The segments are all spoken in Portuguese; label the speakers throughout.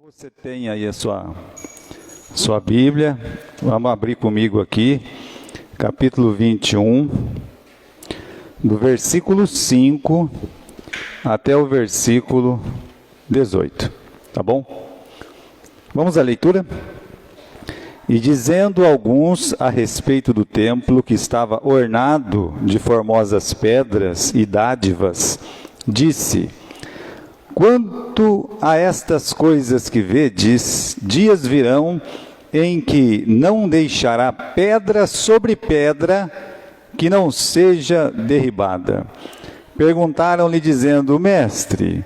Speaker 1: Você tem aí a sua Bíblia, vamos abrir comigo aqui, capítulo 21, do versículo 5 até o versículo 18, tá bom? Vamos à leitura? E dizendo alguns a respeito do templo que estava ornado de formosas pedras e dádivas, disse: quanto a estas coisas que vedes, dias virão em que não deixará pedra sobre pedra que não seja derribada. Perguntaram-lhe dizendo: Mestre,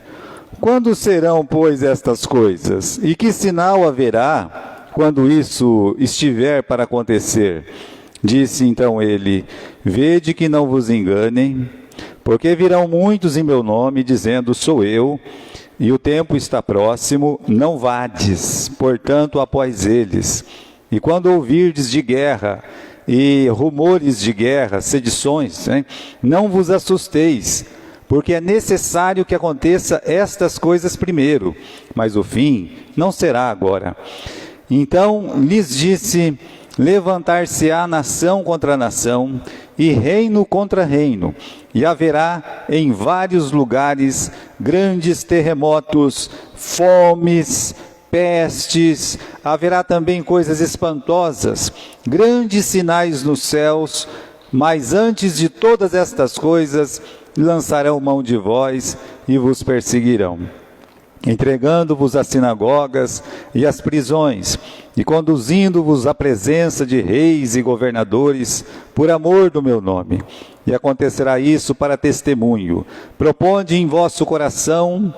Speaker 1: quando serão, pois, estas coisas? E que sinal haverá quando isso estiver para acontecer? Disse então ele: Vede que não vos enganem, porque virão muitos em meu nome, dizendo: sou eu, e o tempo está próximo, não vades, portanto, após eles. E quando ouvirdes de guerra, e rumores de guerra, sedições, não vos assusteis, porque é necessário que aconteça estas coisas primeiro, mas o fim não será agora. Então lhes disse: levantar-se-á nação contra nação, e reino contra reino, e haverá em vários lugares grandes terremotos, fomes, pestes, haverá também coisas espantosas, grandes sinais nos céus, mas antes de todas estas coisas, lançarão mão de vós e vos perseguirão, entregando-vos às sinagogas e às prisões, e conduzindo-vos à presença de reis e governadores, por amor do meu nome. E acontecerá isso para testemunho. Proponde em vosso coração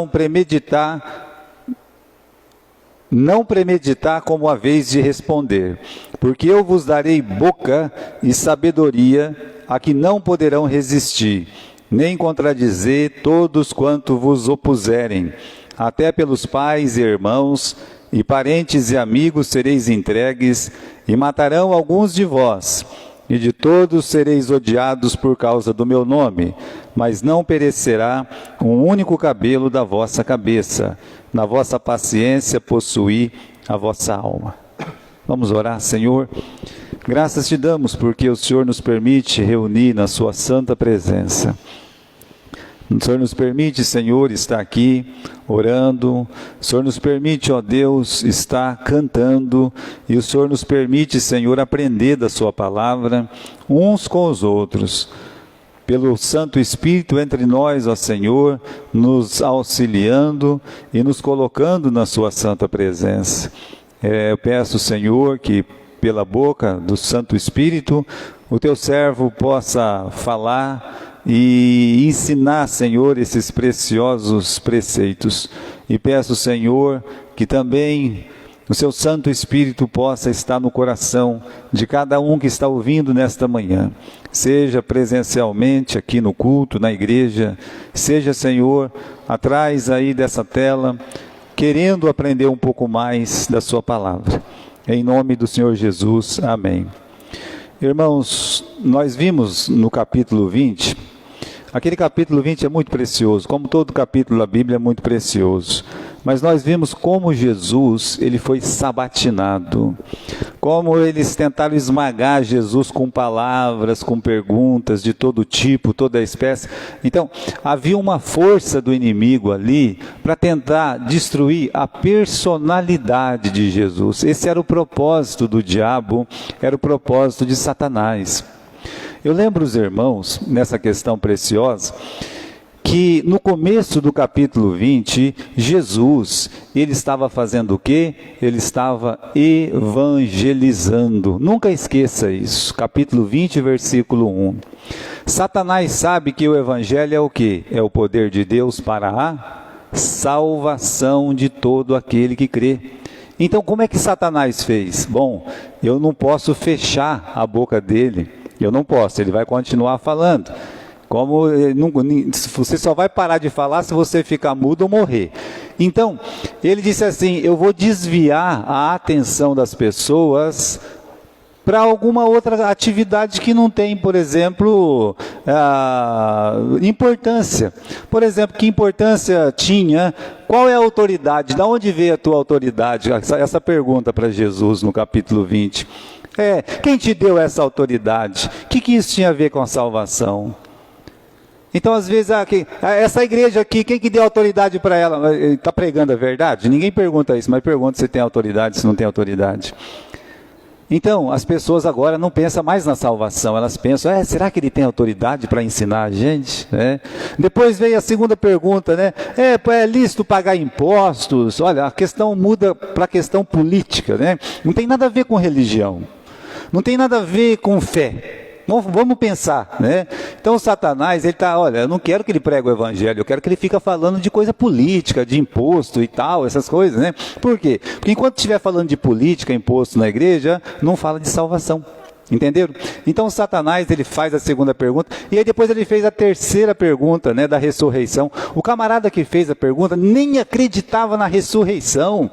Speaker 1: premeditar, não premeditar como a vez de responder, porque eu vos darei boca e sabedoria a que não poderão resistir, nem contradizer todos quanto vos opuserem. Até pelos pais e irmãos, e parentes e amigos sereis entregues, e matarão alguns de vós, e de todos sereis odiados por causa do meu nome, mas não perecerá um único cabelo da vossa cabeça. Na vossa paciência possuí a vossa alma. Vamos orar. Senhor, graças te damos porque o Senhor nos permite reunir na sua santa presença. O Senhor nos permite, Senhor, estar aqui orando. O Senhor nos permite, ó Deus, estar cantando. E o Senhor nos permite, Senhor, aprender da sua palavra uns com os outros. Pelo Santo Espírito entre nós, ó Senhor, nos auxiliando e nos colocando na sua santa presença. Eu peço, Senhor, que pela boca do Santo Espírito o teu servo possa falar e ensinar, Senhor, esses preciosos preceitos. E peço, Senhor, que também o seu Santo Espírito possa estar no coração de cada um que está ouvindo nesta manhã. Seja presencialmente aqui no culto, na igreja, seja, Senhor, atrás aí dessa tela, querendo aprender um pouco mais da sua palavra. Em nome do Senhor Jesus, amém. Irmãos, nós vimos no capítulo 20, aquele capítulo 20 é muito precioso, como todo capítulo da Bíblia é muito precioso. Mas nós vimos como Jesus, ele foi sabatinado, como eles tentaram esmagar Jesus com palavras, com perguntas de todo tipo, toda espécie. Então, havia uma força do inimigo ali para tentar destruir a personalidade de Jesus. Esse era o propósito do diabo, era o propósito de Satanás. Eu lembro os irmãos, nessa questão preciosa, que no começo do capítulo 20, Jesus, ele estava fazendo o quê? Ele estava evangelizando. Nunca esqueça isso. Capítulo 20, versículo 1. Satanás sabe que o evangelho é o quê? É o poder de Deus para a salvação de todo aquele que crê. Então, como é que Satanás fez? Bom, eu não fechar a boca dele. Eu não posso, ele vai continuar falando. Você só vai parar de falar se você ficar mudo ou morrer. Então, ele disse assim: eu vou desviar a atenção das pessoas para alguma outra atividade que não tem, por exemplo, importância. Por exemplo, que importância tinha? Qual é a autoridade? De onde veio a tua autoridade? Essa pergunta para Jesus no capítulo 20. Quem te deu essa autoridade? O que isso tinha a ver com a salvação? Então, às vezes, essa igreja aqui, quem que deu autoridade para ela? Está pregando a verdade? Ninguém pergunta isso, mas pergunta se tem autoridade, se não tem autoridade. Então, as pessoas agora não pensam mais na salvação, elas pensam, será que ele tem autoridade para ensinar a gente? Depois veio a segunda pergunta, é lícito pagar impostos? Olha, a questão muda para a questão política, Não tem nada a ver com religião, não tem nada a ver com fé. Vamos pensar, Então o Satanás, ele está, olha, eu não quero que ele pregue o evangelho, eu quero que ele fique falando de coisa política, de imposto e tal, essas coisas, Por quê? Porque enquanto estiver falando de política, imposto na igreja, não fala de salvação. Entenderam? Então o Satanás, ele faz a segunda pergunta, e aí depois ele fez a terceira pergunta, da ressurreição. O camarada que fez a pergunta nem acreditava na ressurreição.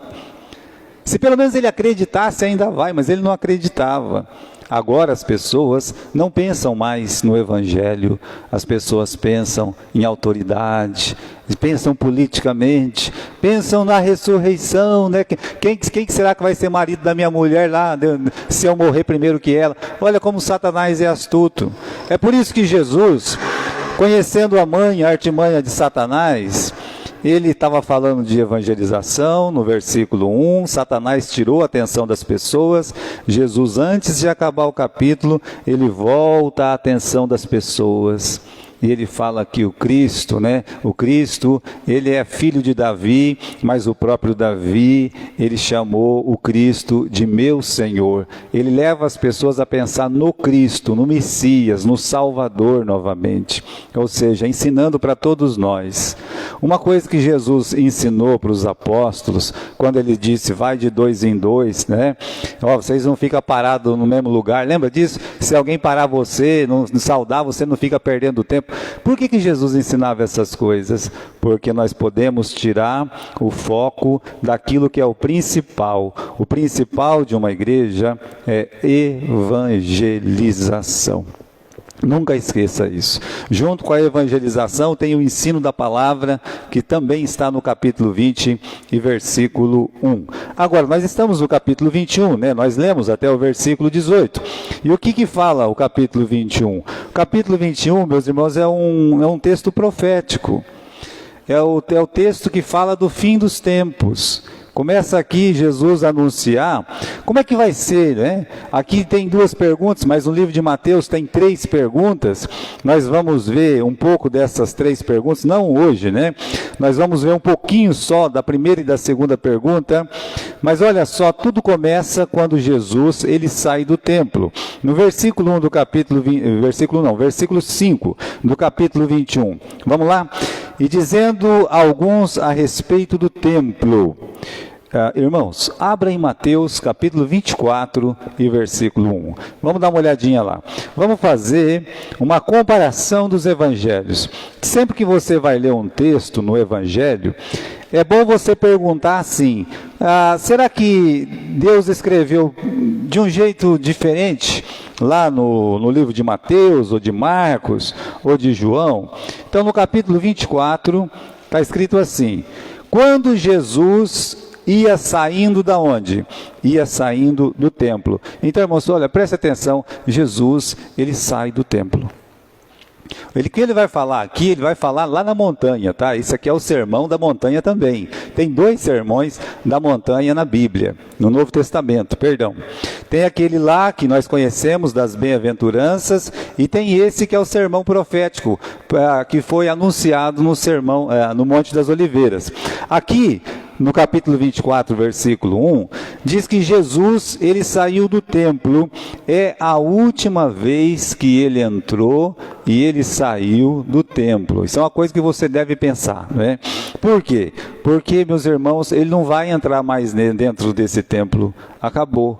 Speaker 1: Se pelo menos ele acreditasse, ainda vai, mas ele não acreditava. Agora as pessoas não pensam mais no evangelho, as pessoas pensam em autoridade, pensam politicamente, pensam na ressurreição, Quem será que vai ser marido da minha mulher lá, se eu morrer primeiro que ela? Olha como Satanás é astuto. É por isso que Jesus, conhecendo a artimanha de Satanás, ele estava falando de evangelização, no versículo 1, Satanás tirou a atenção das pessoas, Jesus, antes de acabar o capítulo, ele volta a atenção das pessoas. E ele fala que o Cristo, ele é filho de Davi, mas o próprio Davi, ele chamou o Cristo de meu Senhor. Ele leva as pessoas a pensar no Cristo, no Messias, no Salvador novamente. Ou seja, ensinando para todos nós. Uma coisa que Jesus ensinou para os apóstolos, quando ele disse, vai de 2 em 2, vocês não ficam parados no mesmo lugar. Lembra disso? Se alguém parar você, não saudar, você não fica perdendo tempo. Por que Jesus ensinava essas coisas? Porque nós podemos tirar o foco daquilo que é o principal. O principal de uma igreja é evangelização. Nunca esqueça isso. Junto com a evangelização tem o ensino da palavra, que também está no capítulo 20 e versículo 1. Agora, nós estamos no capítulo 21, Nós lemos até o versículo 18. E o que fala o capítulo 21? O capítulo 21, meus irmãos, é um texto profético. É o texto que fala do fim dos tempos. Começa aqui Jesus a anunciar, como é que vai ser, Aqui tem 2 perguntas, mas no livro de Mateus tem 3 perguntas. Nós vamos ver um pouco dessas 3 perguntas, não hoje, Nós vamos ver um pouquinho só da primeira e da segunda pergunta. Mas olha só, tudo começa quando Jesus, ele sai do templo. No versículo 1 do capítulo 20, versículo 5 do capítulo 21. Vamos lá? E dizendo alguns a respeito do templo. Irmãos, abra em Mateus capítulo 24 e versículo 1. Vamos dar uma olhadinha lá. Vamos fazer uma comparação dos evangelhos. Sempre que você vai ler um texto no evangelho, é bom você perguntar assim, será que Deus escreveu de um jeito diferente lá no livro de Mateus, ou de Marcos, ou de João? Então no capítulo 24 está escrito assim, quando Jesus ia saindo da onde? Ia saindo do templo. Então, irmãos, olha, preste atenção, Jesus, ele sai do templo. O que ele vai falar aqui, ele vai falar lá na montanha, tá? Isso aqui é o sermão da montanha também. Tem 2 sermões da montanha na Bíblia, no Novo Testamento, perdão. Tem aquele lá que nós conhecemos das bem-aventuranças e tem esse que é o sermão profético, que foi anunciado no sermão, no Monte das Oliveiras. Aqui, no capítulo 24, versículo 1, diz que Jesus, ele saiu do templo, é a última vez que ele entrou e ele saiu do templo. Isso é uma coisa que você deve pensar, Por quê? Porque, meus irmãos, ele não vai entrar mais dentro desse templo, acabou.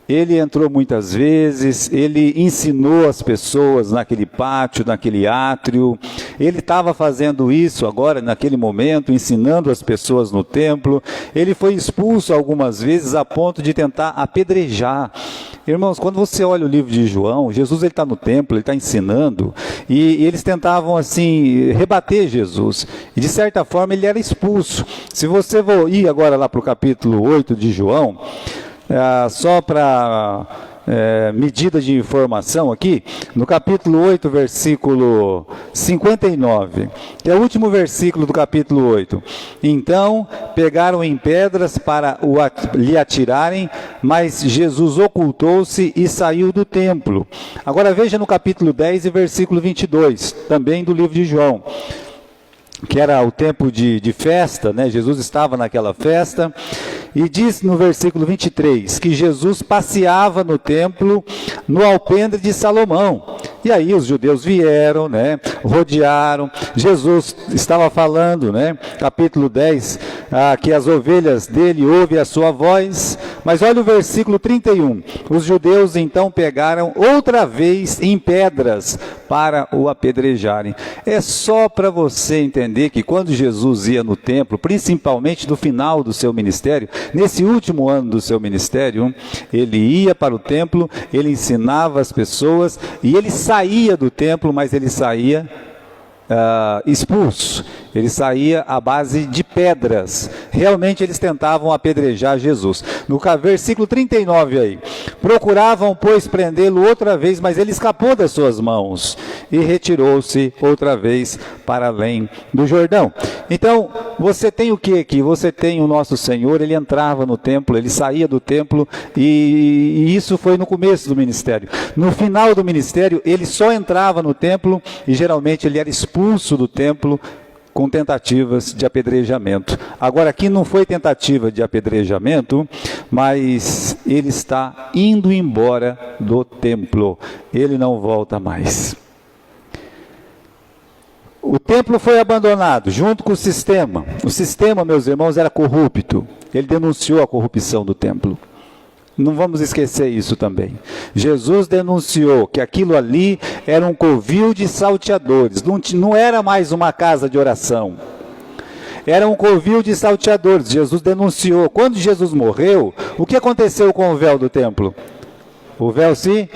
Speaker 1: Ele entrou muitas vezes, ele ensinou as pessoas naquele pátio, naquele átrio. Ele estava fazendo isso agora, naquele momento, ensinando as pessoas no templo. Ele foi expulso algumas vezes a ponto de tentar apedrejar Irmãos, quando você olha o livro de João, Jesus está no templo, ele está ensinando, e eles tentavam assim rebater Jesus, e de certa forma ele era expulso. Se você for ir agora lá para o capítulo 8 de João, só para medida de informação aqui, no capítulo 8, versículo 59, que é o último versículo do capítulo 8. Então pegaram em pedras para lhe atirarem, mas Jesus ocultou-se e saiu do templo. Agora veja no capítulo 10 e versículo 22, também do livro de João, que era o tempo de festa, né? Jesus estava naquela festa, e diz no versículo 23, que Jesus passeava no templo, no alpendre de Salomão. E aí os judeus vieram, né? Rodearam. Jesus estava falando, né? Capítulo 10, que as ovelhas dele ouvem a sua voz. Mas olha o versículo 31. Os judeus então pegaram outra vez em pedras para o apedrejarem. É só para você entender que quando Jesus ia no templo, principalmente no final do seu ministério, nesse último ano do seu ministério, ele ia para o templo, ele ensinava as pessoas e ele saía do templo, mas ele saía expulso. Ele saía à base de pedras. Realmente eles tentavam apedrejar Jesus. No versículo 39 aí. Procuravam, pois, prendê-lo outra vez, mas ele escapou das suas mãos e retirou-se outra vez para além do Jordão. Então, você tem o que aqui? Você tem o nosso Senhor, ele entrava no templo, ele saía do templo, e isso foi no começo do ministério. No final do ministério, ele só entrava no templo e geralmente ele era expulso do templo com tentativas de apedrejamento. Agora, aqui não foi tentativa de apedrejamento, mas ele está indo embora do templo. Ele não volta mais. O templo foi abandonado, junto com o sistema. O sistema, meus irmãos, era corrupto. Ele denunciou a corrupção do templo. Não vamos esquecer isso também. Jesus denunciou que aquilo ali era um covil de salteadores. Não era mais uma casa de oração. Era um covil de salteadores. Jesus denunciou. Quando Jesus morreu, o que aconteceu com o véu do templo? O véu se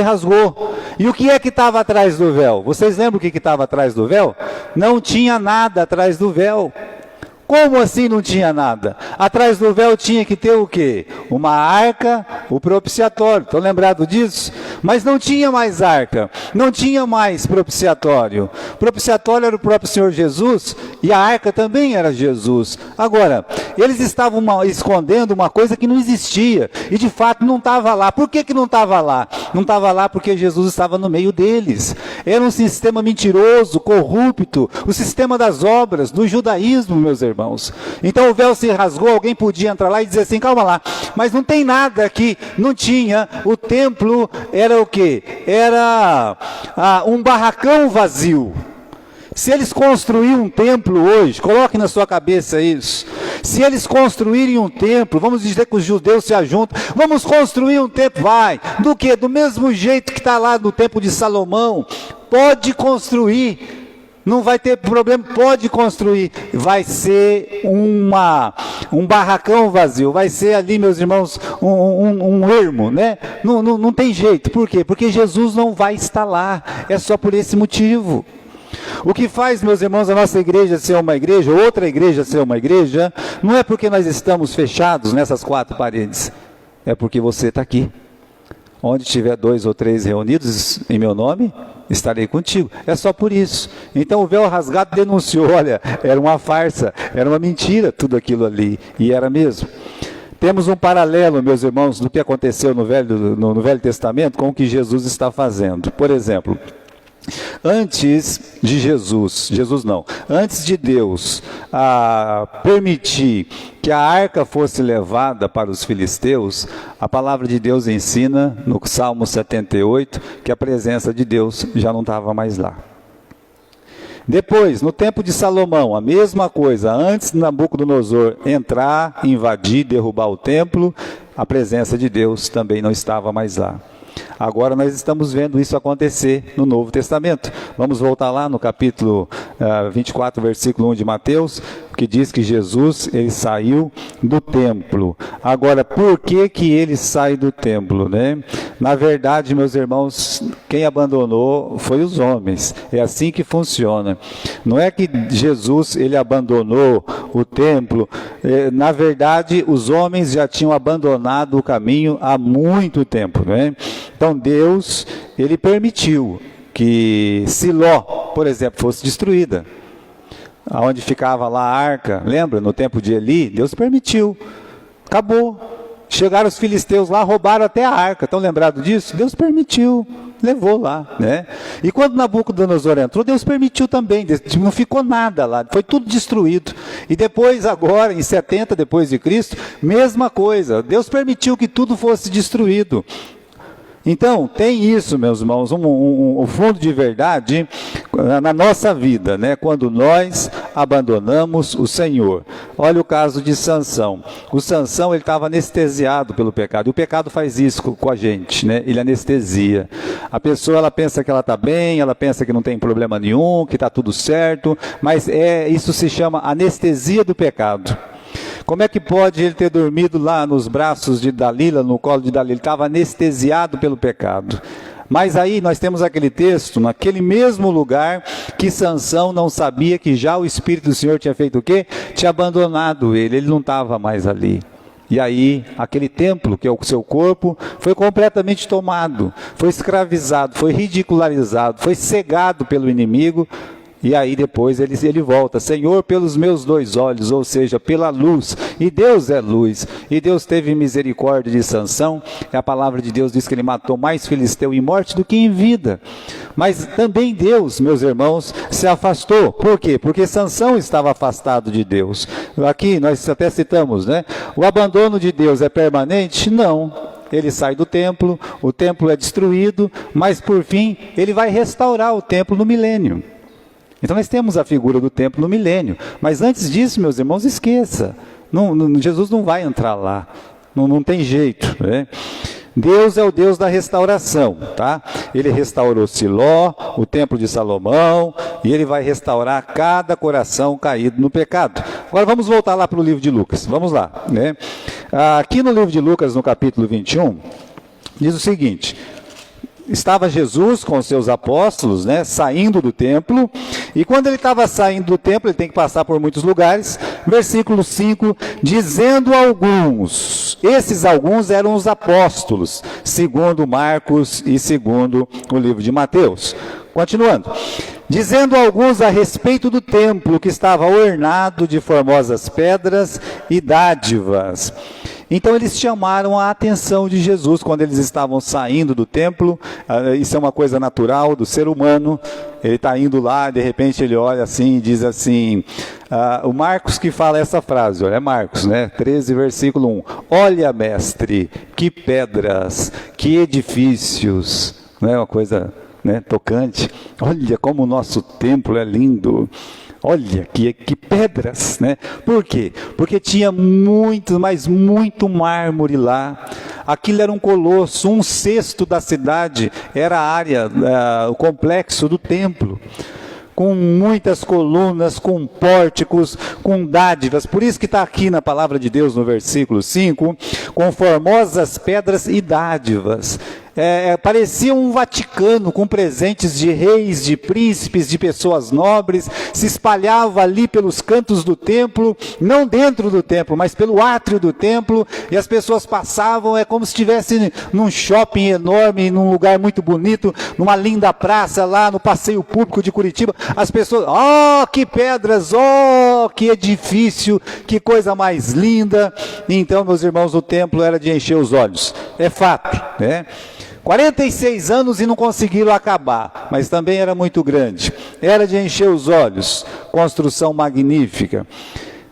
Speaker 1: rasgou. E o que é que estava atrás do véu? Vocês lembram o que estava atrás do véu? Não tinha nada atrás do véu. Como assim não tinha nada? Atrás do véu tinha que ter o quê? Uma arca, o propiciatório. Estão lembrados disso? Mas não tinha mais arca, não tinha mais propiciatório. O propiciatório era o próprio Senhor Jesus e a arca também era Jesus. Agora, eles estavam escondendo uma coisa que não existia e de fato não estava lá. Por que não estava lá? Não estava lá porque Jesus estava no meio deles. Era um sistema mentiroso, corrupto, o sistema das obras, do judaísmo, meus irmãos. Então o véu se rasgou, alguém podia entrar lá e dizer assim, calma lá, mas não tem nada aqui, não tinha, o templo era o quê? Era um barracão vazio. Se eles construírem um templo hoje, coloque na sua cabeça isso, se eles construírem um templo, vamos dizer que os judeus se ajuntam, vamos construir um templo, vai, do quê? Do mesmo jeito que está lá no templo de Salomão, pode construir, não vai ter problema, pode construir, vai ser um barracão vazio, vai ser ali, meus irmãos, um ermo, né? Não tem jeito, por quê? Porque Jesus não vai estar lá, é só por esse motivo. O que faz, meus irmãos, a nossa igreja ser uma igreja, outra igreja ser uma igreja, não é porque nós estamos fechados nessas quatro paredes, é porque você está aqui. Onde tiver 2 ou 3 reunidos em meu nome, estarei contigo. É só por isso. Então o véu rasgado denunciou, olha, era uma farsa, era uma mentira tudo aquilo ali, e era mesmo. Temos um paralelo, meus irmãos, do que aconteceu no Velho Testamento com o que Jesus está fazendo. Por exemplo, antes de antes de Deus permitir que a arca fosse levada para os filisteus, a palavra de Deus ensina no Salmo 78 que a presença de Deus já não estava mais lá. Depois, no tempo de Salomão, a mesma coisa, antes de Nabucodonosor entrar, invadir, derrubar o templo, a presença de Deus também não estava mais lá. Agora nós estamos vendo isso acontecer no Novo Testamento. Vamos voltar lá no capítulo 24, versículo 1 de Mateus, que diz que Jesus, ele saiu do templo. Agora, por que que ele sai do templo, né? Na verdade, meus irmãos, quem abandonou foi os homens. É assim que funciona. Não é que Jesus, ele abandonou o templo. Na verdade, os homens já tinham abandonado o caminho há muito tempo, né? Então, Deus, ele permitiu que Siló, por exemplo, fosse destruída. Onde ficava lá a arca, lembra? No tempo de Eli, Deus permitiu. Acabou. Chegaram os filisteus lá, roubaram até a arca. Estão lembrados disso? Deus permitiu. Levou lá, né? E quando Nabucodonosor entrou, Deus permitiu também. Não ficou nada lá. Foi tudo destruído. E depois, agora, em 70 depois de Cristo, mesma coisa. Deus permitiu que tudo fosse destruído. Então, tem isso, meus irmãos, um fundo de verdade na nossa vida, né? Quando nós abandonamos o Senhor. Olha o caso de Sansão. O Sansão, ele estava anestesiado pelo pecado. E o pecado faz isso com a gente, né? Ele anestesia. A pessoa, ela pensa que ela está bem, ela pensa que não tem problema nenhum, que está tudo certo, mas isso se chama anestesia do pecado. Como é que pode ele ter dormido lá nos braços de Dalila, no colo de Dalila? Ele estava anestesiado pelo pecado. Mas aí nós temos aquele texto, naquele mesmo lugar, que Sansão não sabia que já o Espírito do Senhor tinha feito o quê? Tinha abandonado ele não estava mais ali. E aí, aquele templo, que é o seu corpo, foi completamente tomado, foi escravizado, foi ridicularizado, foi cegado pelo inimigo. E aí depois ele volta, Senhor, pelos meus 2 olhos, ou seja, pela luz. E Deus é luz. E Deus teve misericórdia de Sansão. E a palavra de Deus diz que ele matou mais filisteu em morte do que em vida. Mas também Deus, meus irmãos, se afastou. Por quê? Porque Sansão estava afastado de Deus. Aqui nós até citamos, né? O abandono de Deus é permanente? Não. Ele sai do templo, o templo é destruído, mas por fim ele vai restaurar o templo no milênio. Então nós temos a figura do templo no milênio. Mas antes disso, meus irmãos, esqueça. Jesus não vai entrar lá. Não tem jeito, né? Deus é o Deus da restauração, tá? Ele restaurou Siló, o templo de Salomão, e ele vai restaurar cada coração caído no pecado. Agora vamos voltar lá para o livro de Lucas. Vamos lá, né? Aqui no livro de Lucas, no capítulo 21, diz o seguinte: estava Jesus com os seus apóstolos, né, saindo do templo, e quando ele estava saindo do templo, ele tem que passar por muitos lugares, versículo 5, dizendo alguns, esses alguns eram os apóstolos, segundo Marcos e segundo o livro de Mateus. Continuando, dizendo alguns a respeito do templo que estava ornado de formosas pedras e dádivas. Então eles chamaram a atenção de Jesus quando eles estavam saindo do templo. Isso é uma coisa natural do ser humano. Ele está indo lá, de repente ele olha assim e diz assim, o Marcos que fala essa frase, olha, é Marcos, né? 13, versículo 1. Olha, mestre, que pedras, que edifícios, não é uma coisa, né, tocante. Olha como o nosso templo é lindo. Olha, que pedras, né? Por quê? Porque tinha muito, mas muito mármore lá. Aquilo era um colosso, 1/6 da cidade era a área, o complexo do templo. Com muitas colunas, com pórticos, com dádivas. Por isso que está aqui na palavra de Deus, no versículo 5, com formosas pedras e dádivas. Parecia um Vaticano com presentes de reis, de príncipes, de pessoas nobres, se espalhava ali pelos cantos do templo, não dentro do templo, mas pelo átrio do templo, e as pessoas passavam, é como se estivesse num shopping enorme, num lugar muito bonito, numa linda praça lá no passeio público de Curitiba, as pessoas, que pedras, que edifício, que coisa mais linda. Então, meus irmãos, o templo era de encher os olhos, é fato, né? 46 anos e não conseguiram acabar, mas também era muito grande. Era de encher os olhos, construção magnífica.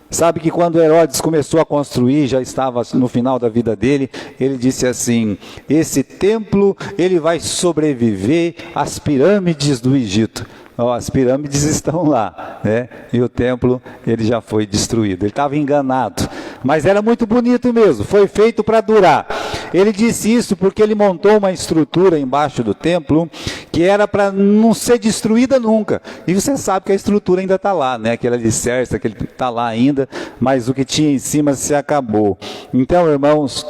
Speaker 1: Sabe que quando Herodes começou a construir, já estava no final da vida dele, ele disse assim, esse templo ele vai sobreviver às pirâmides do Egito. As pirâmides estão lá, né? E o templo ele já foi destruído. Ele estava enganado, mas era muito bonito mesmo, foi feito para durar. Ele disse isso porque ele montou uma estrutura embaixo do templo que era para não ser destruída nunca. E você sabe que a estrutura ainda está lá, né? Aquele alicerce, aquele está lá ainda, mas o que tinha em cima se acabou. Então, irmãos,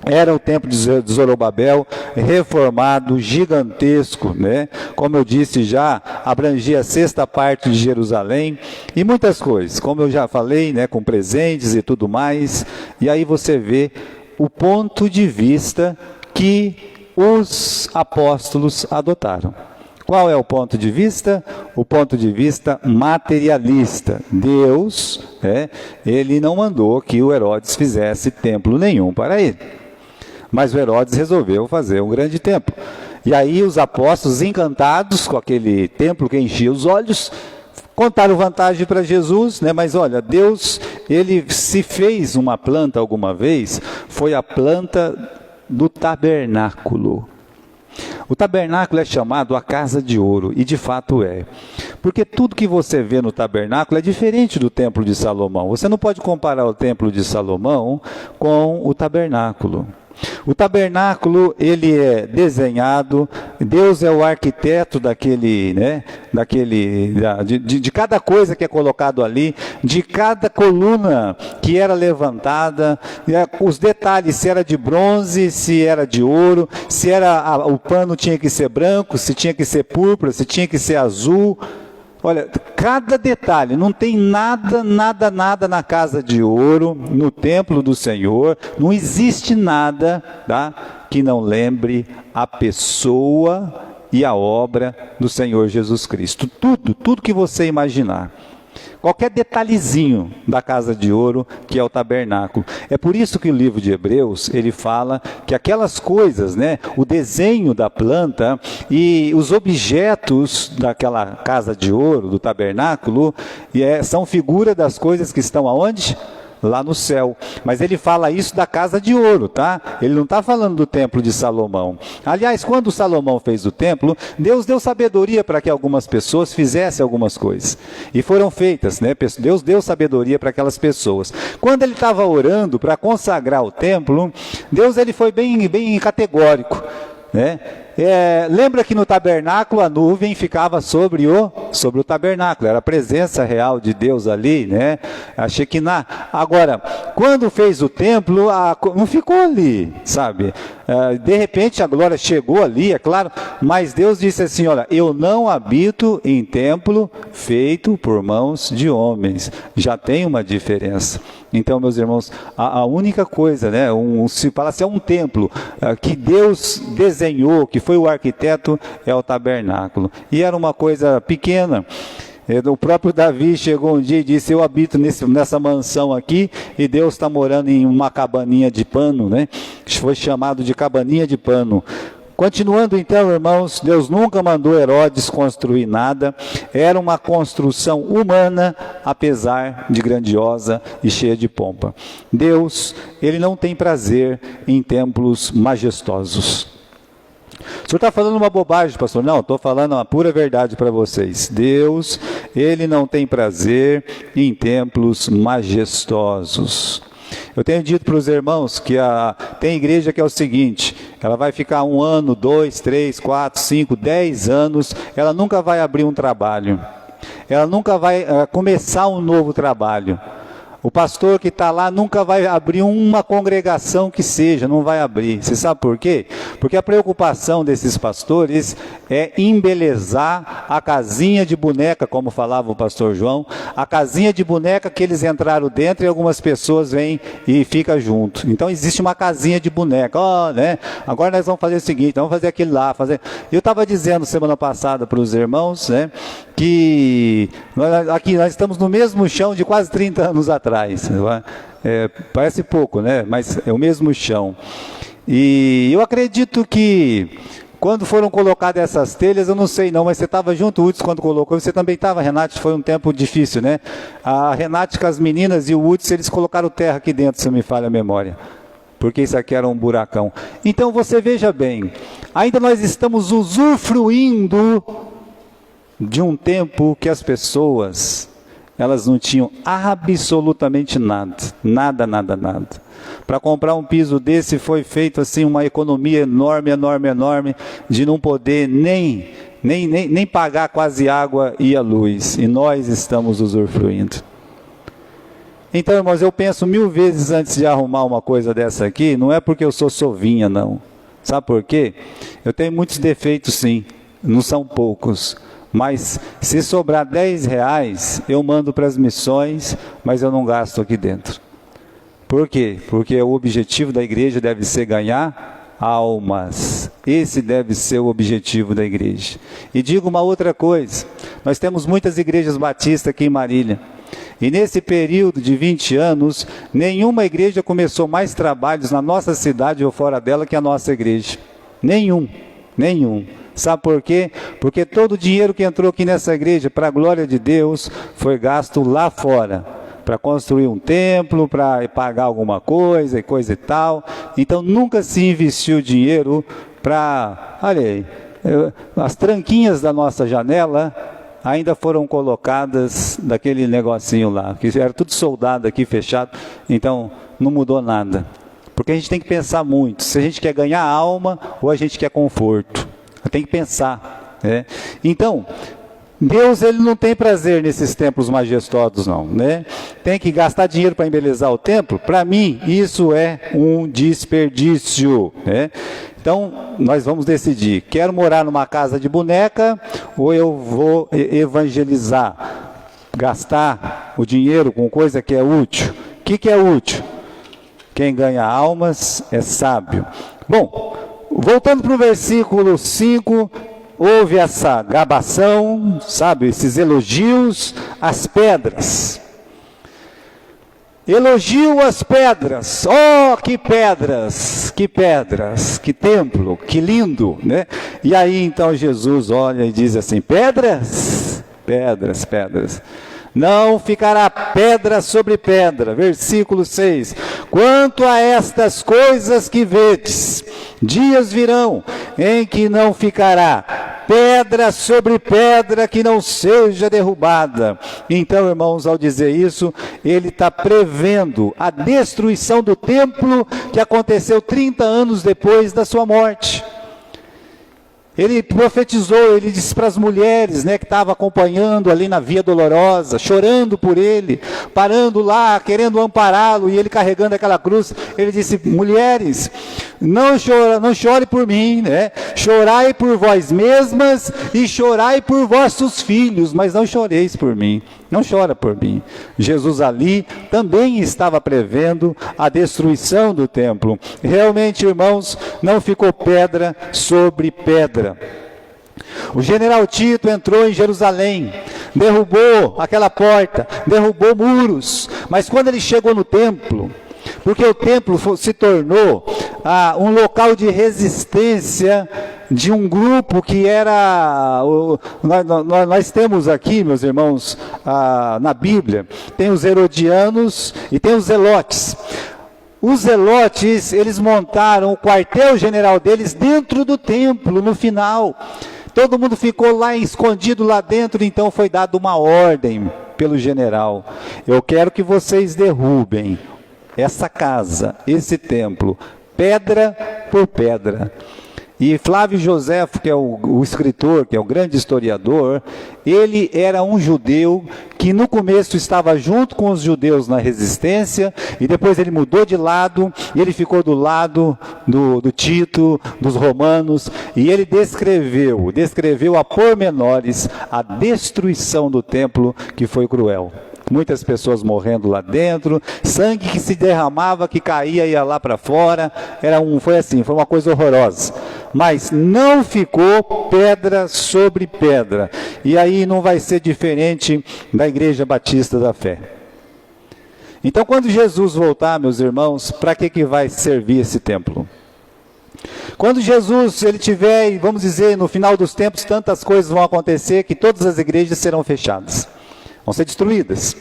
Speaker 1: era o templo de Zorobabel, reformado, gigantesco, né? Como eu disse já, abrangia a sexta parte de Jerusalém e muitas coisas, como eu já falei, né? Com presentes e tudo mais. E aí você vê o ponto de vista que os apóstolos adotaram. Qual é o ponto de vista? O ponto de vista materialista. Deus, ele não mandou que o Herodes fizesse templo nenhum para ele. Mas o Herodes resolveu fazer um grande templo. E aí os apóstolos, encantados com aquele templo que enchia os olhos, contaram vantagem para Jesus, né? Mas olha, Deus, ele se fez uma planta alguma vez, foi a planta do tabernáculo. O tabernáculo é chamado a casa de ouro, e de fato é. Porque tudo que você vê no tabernáculo é diferente do templo de Salomão. Você não pode comparar o templo de Salomão com o tabernáculo. O tabernáculo, ele é desenhado, Deus é o arquiteto de cada coisa que é colocado ali, de cada coluna que era levantada, os detalhes, se era de bronze, se era de ouro, se era o pano tinha que ser branco, se tinha que ser púrpura, se tinha que ser azul. Olha, cada detalhe, não tem nada na casa de ouro, no templo do Senhor, não existe nada, tá, que não lembre a pessoa e a obra do Senhor Jesus Cristo. Tudo que você imaginar. Qualquer detalhezinho da casa de ouro que é o tabernáculo. É por isso que o livro de Hebreus, ele fala que aquelas coisas, né, o desenho da planta e os objetos daquela casa de ouro, do tabernáculo, são figura das coisas que estão aonde? Lá no céu. Mas ele fala isso da casa de ouro, tá? Ele não está falando do templo de Salomão. Aliás, quando Salomão fez o templo, Deus deu sabedoria para que algumas pessoas fizessem algumas coisas. E foram feitas, né? Deus deu sabedoria para aquelas pessoas. Quando ele estava orando para consagrar o templo, Deus ele foi bem categórico, né? Lembra que no tabernáculo a nuvem ficava sobre o tabernáculo, era a presença real de Deus ali, né? A Shekinah. Agora, quando fez o templo, não ficou ali, sabe? De repente a glória chegou ali, é claro, mas Deus disse assim, olha, eu não habito em templo feito por mãos de homens. Já tem uma diferença. Então, meus irmãos, a única coisa, né, se fala assim, é um templo que Deus desenhou, que foi o arquiteto, é o tabernáculo. E era uma coisa pequena. O próprio Davi chegou um dia e disse, eu habito nessa mansão aqui, e Deus está morando em uma cabaninha de pano, né? Foi chamado de cabaninha de pano. Continuando então, irmãos, Deus nunca mandou Herodes construir nada, era uma construção humana, apesar de grandiosa e cheia de pompa. Deus, ele não tem prazer em templos majestosos. O senhor está falando uma bobagem, pastor? Não, estou falando uma pura verdade para vocês. Deus, ele não tem prazer em templos majestosos. Eu tenho dito para os irmãos que tem igreja que é o seguinte, ela vai ficar 1 ano, 2, 3, 4, 5, 10 anos, ela nunca vai abrir um trabalho, ela nunca vai começar um novo trabalho. O pastor que está lá nunca vai abrir uma congregação que seja, não vai abrir. Você sabe por quê? Porque a preocupação desses pastores é embelezar a casinha de boneca, como falava o pastor João, a casinha de boneca que eles entraram dentro e algumas pessoas vêm e ficam junto. Então existe uma casinha de boneca, né? Agora nós vamos fazer o seguinte, vamos fazer aquilo lá. Eu estava dizendo semana passada para os irmãos, né, que nós estamos no mesmo chão de quase 30 anos atrás. Parece pouco, né? Mas é o mesmo chão. E eu acredito que quando foram colocadas essas telhas, eu não sei não, mas você estava junto, Hudson, quando colocou, você também estava, Renate, foi um tempo difícil, né? A Renate com as meninas e o Hudson, eles colocaram terra aqui dentro, se não me falha a memória. Porque isso aqui era um buracão. Então você veja bem, ainda nós estamos usufruindo de um tempo que as pessoas elas não tinham absolutamente nada, nada, nada, nada. Para comprar um piso desse foi feito assim uma economia enorme, enorme, enorme, de não poder nem pagar quase água e a luz, e nós estamos usufruindo. Então, irmãos, eu penso 1000 vezes antes de arrumar uma coisa dessa aqui, não é porque eu sou sovinha, não. Sabe por quê? Eu tenho muitos defeitos, sim, não são poucos. Mas se sobrar R$10, eu mando para as missões, mas eu não gasto aqui dentro. Por quê? Porque o objetivo da igreja deve ser ganhar almas. Esse deve ser o objetivo da igreja. E digo uma outra coisa, nós temos muitas igrejas batistas aqui em Marília. E nesse período de 20 anos, nenhuma igreja começou mais trabalhos na nossa cidade ou fora dela que a nossa igreja. Nenhum. Sabe por quê? Porque todo o dinheiro que entrou aqui nessa igreja, para a glória de Deus, foi gasto lá fora. Para construir um templo, para pagar alguma coisa e tal. Então nunca se investiu dinheiro para... Olha aí, as tranquinhas da nossa janela ainda foram colocadas daquele negocinho lá, que era tudo soldado aqui, fechado, então não mudou nada. Porque a gente tem que pensar muito, se a gente quer ganhar alma ou a gente quer conforto. Tem que pensar, né? Então, Deus, ele não tem prazer nesses templos majestosos, não, né? Tem que gastar dinheiro para embelezar o templo. Para mim, isso é um desperdício, né? Então, nós vamos decidir, quero morar numa casa de boneca ou eu vou evangelizar, gastar o dinheiro com coisa que é útil. O que é útil? Quem ganha almas é sábio. Bom, voltando para o versículo 5, houve essa gabação, sabe, esses elogios às pedras. Elogio às pedras, oh, que pedras, que templo, que lindo, né? E aí então Jesus olha e diz assim, pedras, não ficará pedra sobre pedra, versículo 6, quanto a estas coisas que vedes, dias virão em que não ficará pedra sobre pedra que não seja derrubada. Então, irmãos, ao dizer isso, ele está prevendo a destruição do templo que aconteceu 30 anos depois da sua morte. Ele profetizou, ele disse para as mulheres, né, que estavam acompanhando ali na Via Dolorosa, chorando por ele, parando lá, querendo ampará-lo, e ele carregando aquela cruz, ele disse, mulheres, não chore por mim, né? Chorai por vós mesmas e chorai por vossos filhos, mas não choreis por mim. Não chora por mim. Jesus ali também estava prevendo a destruição do templo. Realmente, irmãos, não ficou pedra sobre pedra. O general Tito entrou em Jerusalém, derrubou aquela porta, derrubou muros, mas quando ele chegou no templo, porque o templo se tornou um local de resistência de um grupo que era, nós temos aqui, meus irmãos, na Bíblia, tem os herodianos e tem os zelotes. Os zelotes, eles montaram o quartel-general deles dentro do templo, no final. Todo mundo ficou lá escondido lá dentro, então foi dada uma ordem pelo general. Eu quero que vocês derrubem essa casa, esse templo, pedra por pedra. E Flávio Joséfo, que é o escritor, que é o grande historiador, ele era um judeu que no começo estava junto com os judeus na resistência, e depois ele mudou de lado, e ele ficou do lado do Tito, dos romanos, e ele descreveu a pormenores a destruição do templo, que foi cruel. Muitas pessoas morrendo lá dentro, sangue que se derramava, que caía e ia lá para fora, foi uma coisa horrorosa. Mas não ficou pedra sobre pedra. E aí não vai ser diferente da Igreja Batista da Fé. Então, quando Jesus voltar, meus irmãos, para que vai servir esse templo? Quando Jesus, ele tiver, vamos dizer, no final dos tempos, tantas coisas vão acontecer que todas as igrejas serão fechadas. Vão ser destruídas.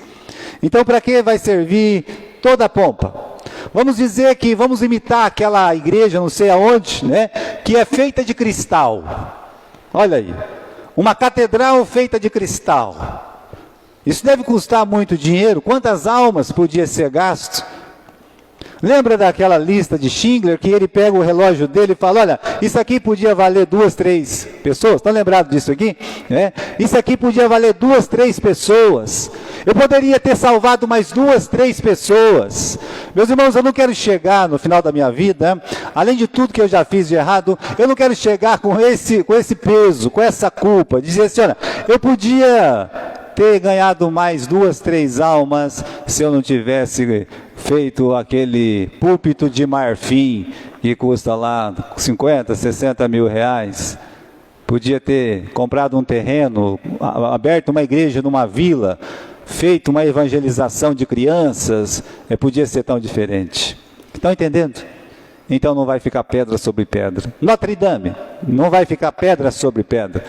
Speaker 1: Então, para que vai servir toda a pompa? Vamos dizer que vamos imitar aquela igreja, não sei aonde, né? Que é feita de cristal. Olha aí. Uma catedral feita de cristal. Isso deve custar muito dinheiro. Quantas almas podia ser gasto? Lembra daquela lista de Schindler, que ele pega o relógio dele e fala, olha, isso aqui podia valer 2, 3 pessoas. Estão lembrados disso aqui? Isso aqui podia valer 2, 3 pessoas. Eu poderia ter salvado mais 2, 3 pessoas. Meus irmãos, eu não quero chegar no final da minha vida, além de tudo que eu já fiz de errado, eu não quero chegar com esse peso, com essa culpa, dizer assim, olha, eu podia ter ganhado mais 2, 3 almas se eu não tivesse feito aquele púlpito de marfim que custa lá 50, 60 mil reais. Podia ter comprado um terreno, aberto uma igreja numa vila, feito uma evangelização de crianças. Podia ser tão diferente. Estão entendendo? Então não vai ficar pedra sobre pedra. Notre Dame, não vai ficar pedra sobre pedra.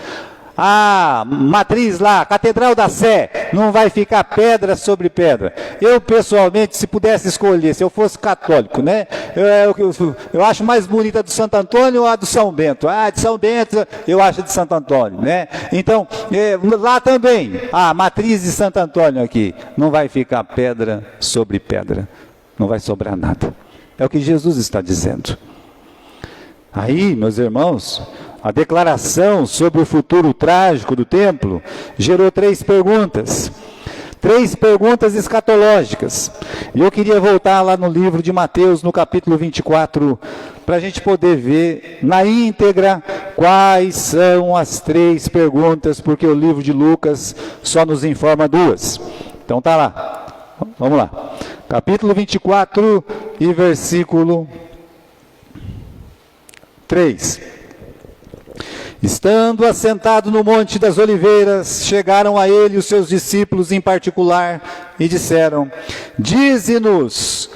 Speaker 1: A matriz lá, a Catedral da Sé, não vai ficar pedra sobre pedra. Eu, pessoalmente, se pudesse escolher, se eu fosse católico, né? Eu acho mais bonita a do Santo Antônio ou a do São Bento? De São Bento, eu acho a de Santo Antônio, né? Então, lá também, a matriz de Santo Antônio aqui, não vai ficar pedra sobre pedra. Não vai sobrar nada. É o que Jesus está dizendo. Aí, meus irmãos, a declaração sobre o futuro trágico do templo gerou 3 perguntas. 3 perguntas escatológicas. E eu queria voltar lá no livro de Mateus, no capítulo 24, para a gente poder ver na íntegra quais são as 3 perguntas, porque o livro de Lucas só nos informa 2. Então tá lá. Vamos lá. Capítulo 24 e versículo 3. Estando assentado no Monte das Oliveiras, chegaram a ele os seus discípulos em particular e disseram, dize-nos,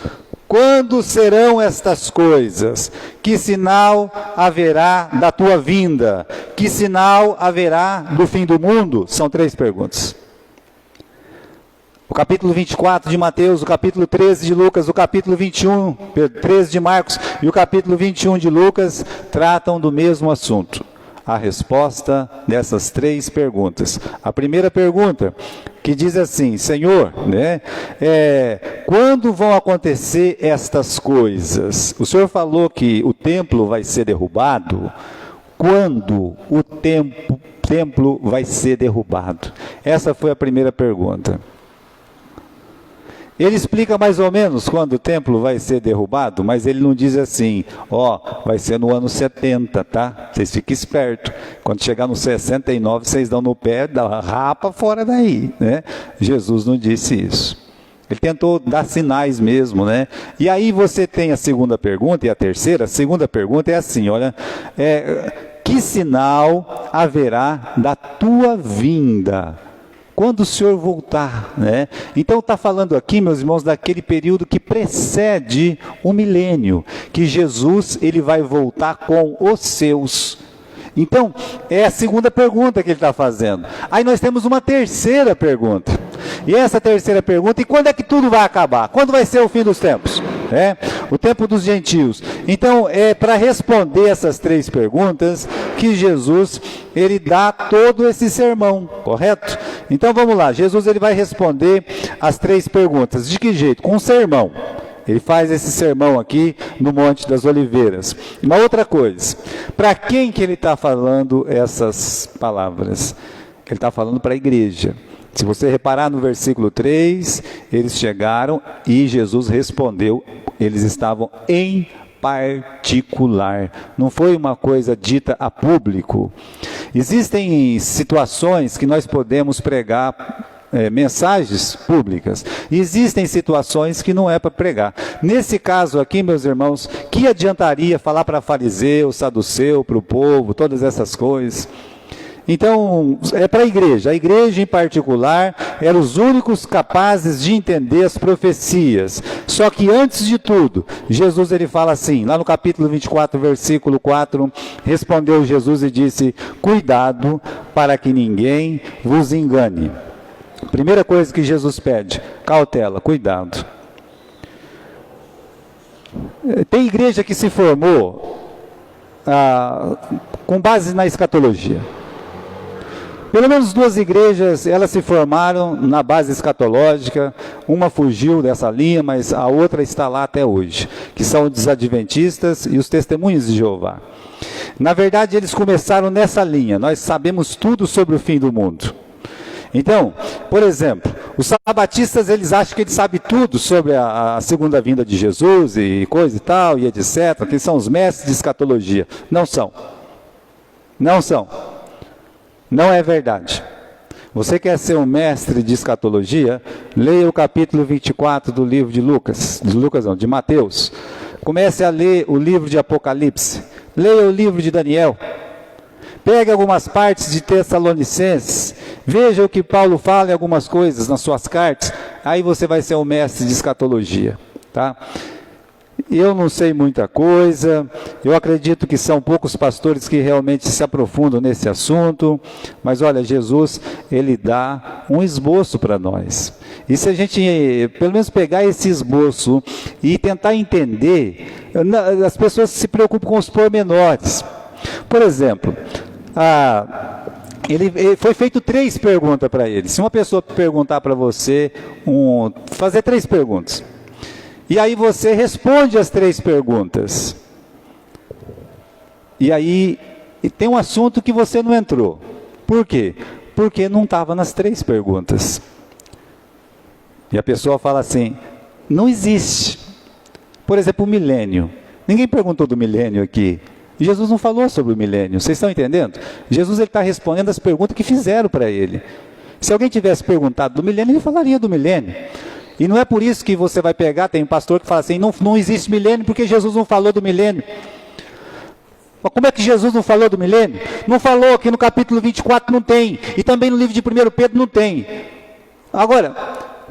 Speaker 1: quando serão estas coisas? Que sinal haverá da tua vinda? Que sinal haverá do fim do mundo? São 3 perguntas. O capítulo 24 de Mateus, o capítulo 13 de Lucas, o capítulo 21, 13 de Marcos e o capítulo 21 de Lucas tratam do mesmo assunto. A resposta dessas 3 perguntas. A primeira pergunta, que diz assim, Senhor, quando vão acontecer estas coisas? O Senhor falou que o templo vai ser derrubado. Quando o templo vai ser derrubado? Essa foi a primeira pergunta. Ele explica mais ou menos quando o templo vai ser derrubado, mas ele não diz assim, vai ser no ano 70, tá? Vocês fiquem espertos. Quando chegar no 69, vocês dão no pé, rapa fora daí, né? Jesus não disse isso. Ele tentou dar sinais mesmo, né? E aí você tem a segunda pergunta e a terceira. A segunda pergunta é assim, olha, que sinal haverá da tua vinda? Quando o Senhor voltar, né? Então está falando aqui, meus irmãos, daquele período que precede o milênio, que Jesus ele vai voltar com os seus. Então, é a segunda pergunta que ele está fazendo. Aí nós temos uma terceira pergunta. E essa terceira pergunta, e quando é que tudo vai acabar? Quando vai ser o fim dos tempos? O tempo dos gentios. Então, para responder essas 3 perguntas que Jesus, ele dá todo esse sermão, correto? Então, vamos lá. Jesus, ele vai responder as 3 perguntas. De que jeito? Com um sermão. Ele faz esse sermão aqui no Monte das Oliveiras. Uma outra coisa. Para quem que ele está falando essas palavras? Ele está falando para a igreja. Se você reparar no versículo 3, eles chegaram e Jesus respondeu, eles estavam em particular. Não foi uma coisa dita a público. Existem situações que nós podemos pregar mensagens públicas. Existem situações que não é para pregar. Nesse caso aqui, meus irmãos, que adiantaria falar para fariseu, saduceu, para o povo, todas essas coisas? Então, é para a igreja em particular, eram os únicos capazes de entender as profecias. Só que antes de tudo, Jesus ele fala assim, lá no capítulo 24, versículo 4, respondeu Jesus e disse, cuidado para que ninguém vos engane. Primeira coisa que Jesus pede, cautela, cuidado. Tem igreja que se formou com base na escatologia. Pelo menos duas igrejas, elas se formaram na base escatológica, uma fugiu dessa linha, mas a outra está lá até hoje, que são os adventistas e os testemunhos de Jeová. Na verdade, eles começaram nessa linha, nós sabemos tudo sobre o fim do mundo. Então, por exemplo, os sabatistas, eles acham que eles sabem tudo sobre a segunda vinda de Jesus e coisa e tal, e etc., que são os mestres de escatologia. Não são. Não são. Não é verdade. Você quer ser um mestre de escatologia? Leia o capítulo 24 do livro de Mateus. Comece a ler o livro de Apocalipse. Leia o livro de Daniel. Pegue algumas partes de Tessalonicenses, veja o que Paulo fala em algumas coisas nas suas cartas, aí você vai ser um mestre de escatologia, tá? Eu não sei muita coisa, eu acredito que são poucos pastores que realmente se aprofundam nesse assunto, mas olha, Jesus, ele dá um esboço para nós. E se a gente, pelo menos pegar esse esboço e tentar entender, as pessoas se preocupam com os pormenores. Por exemplo, foi feito 3 perguntas para ele. Se uma pessoa perguntar para você, fazer 3 perguntas, e aí você responde as 3 perguntas, e aí tem um assunto que você não entrou. Por quê? Porque não estava nas 3 perguntas. E a pessoa fala assim, não existe. Por exemplo, o milênio. Ninguém perguntou do milênio aqui. Jesus não falou sobre o milênio, vocês estão entendendo? Jesus está respondendo as perguntas que fizeram para ele. Se alguém tivesse perguntado do milênio, ele falaria do milênio. E não é por isso que você vai pegar, tem um pastor que fala assim, não existe milênio porque Jesus não falou do milênio. Mas como é que Jesus não falou do milênio? Não falou, aqui no capítulo 24 não tem, e também no livro de 1 Pedro não tem. Agora,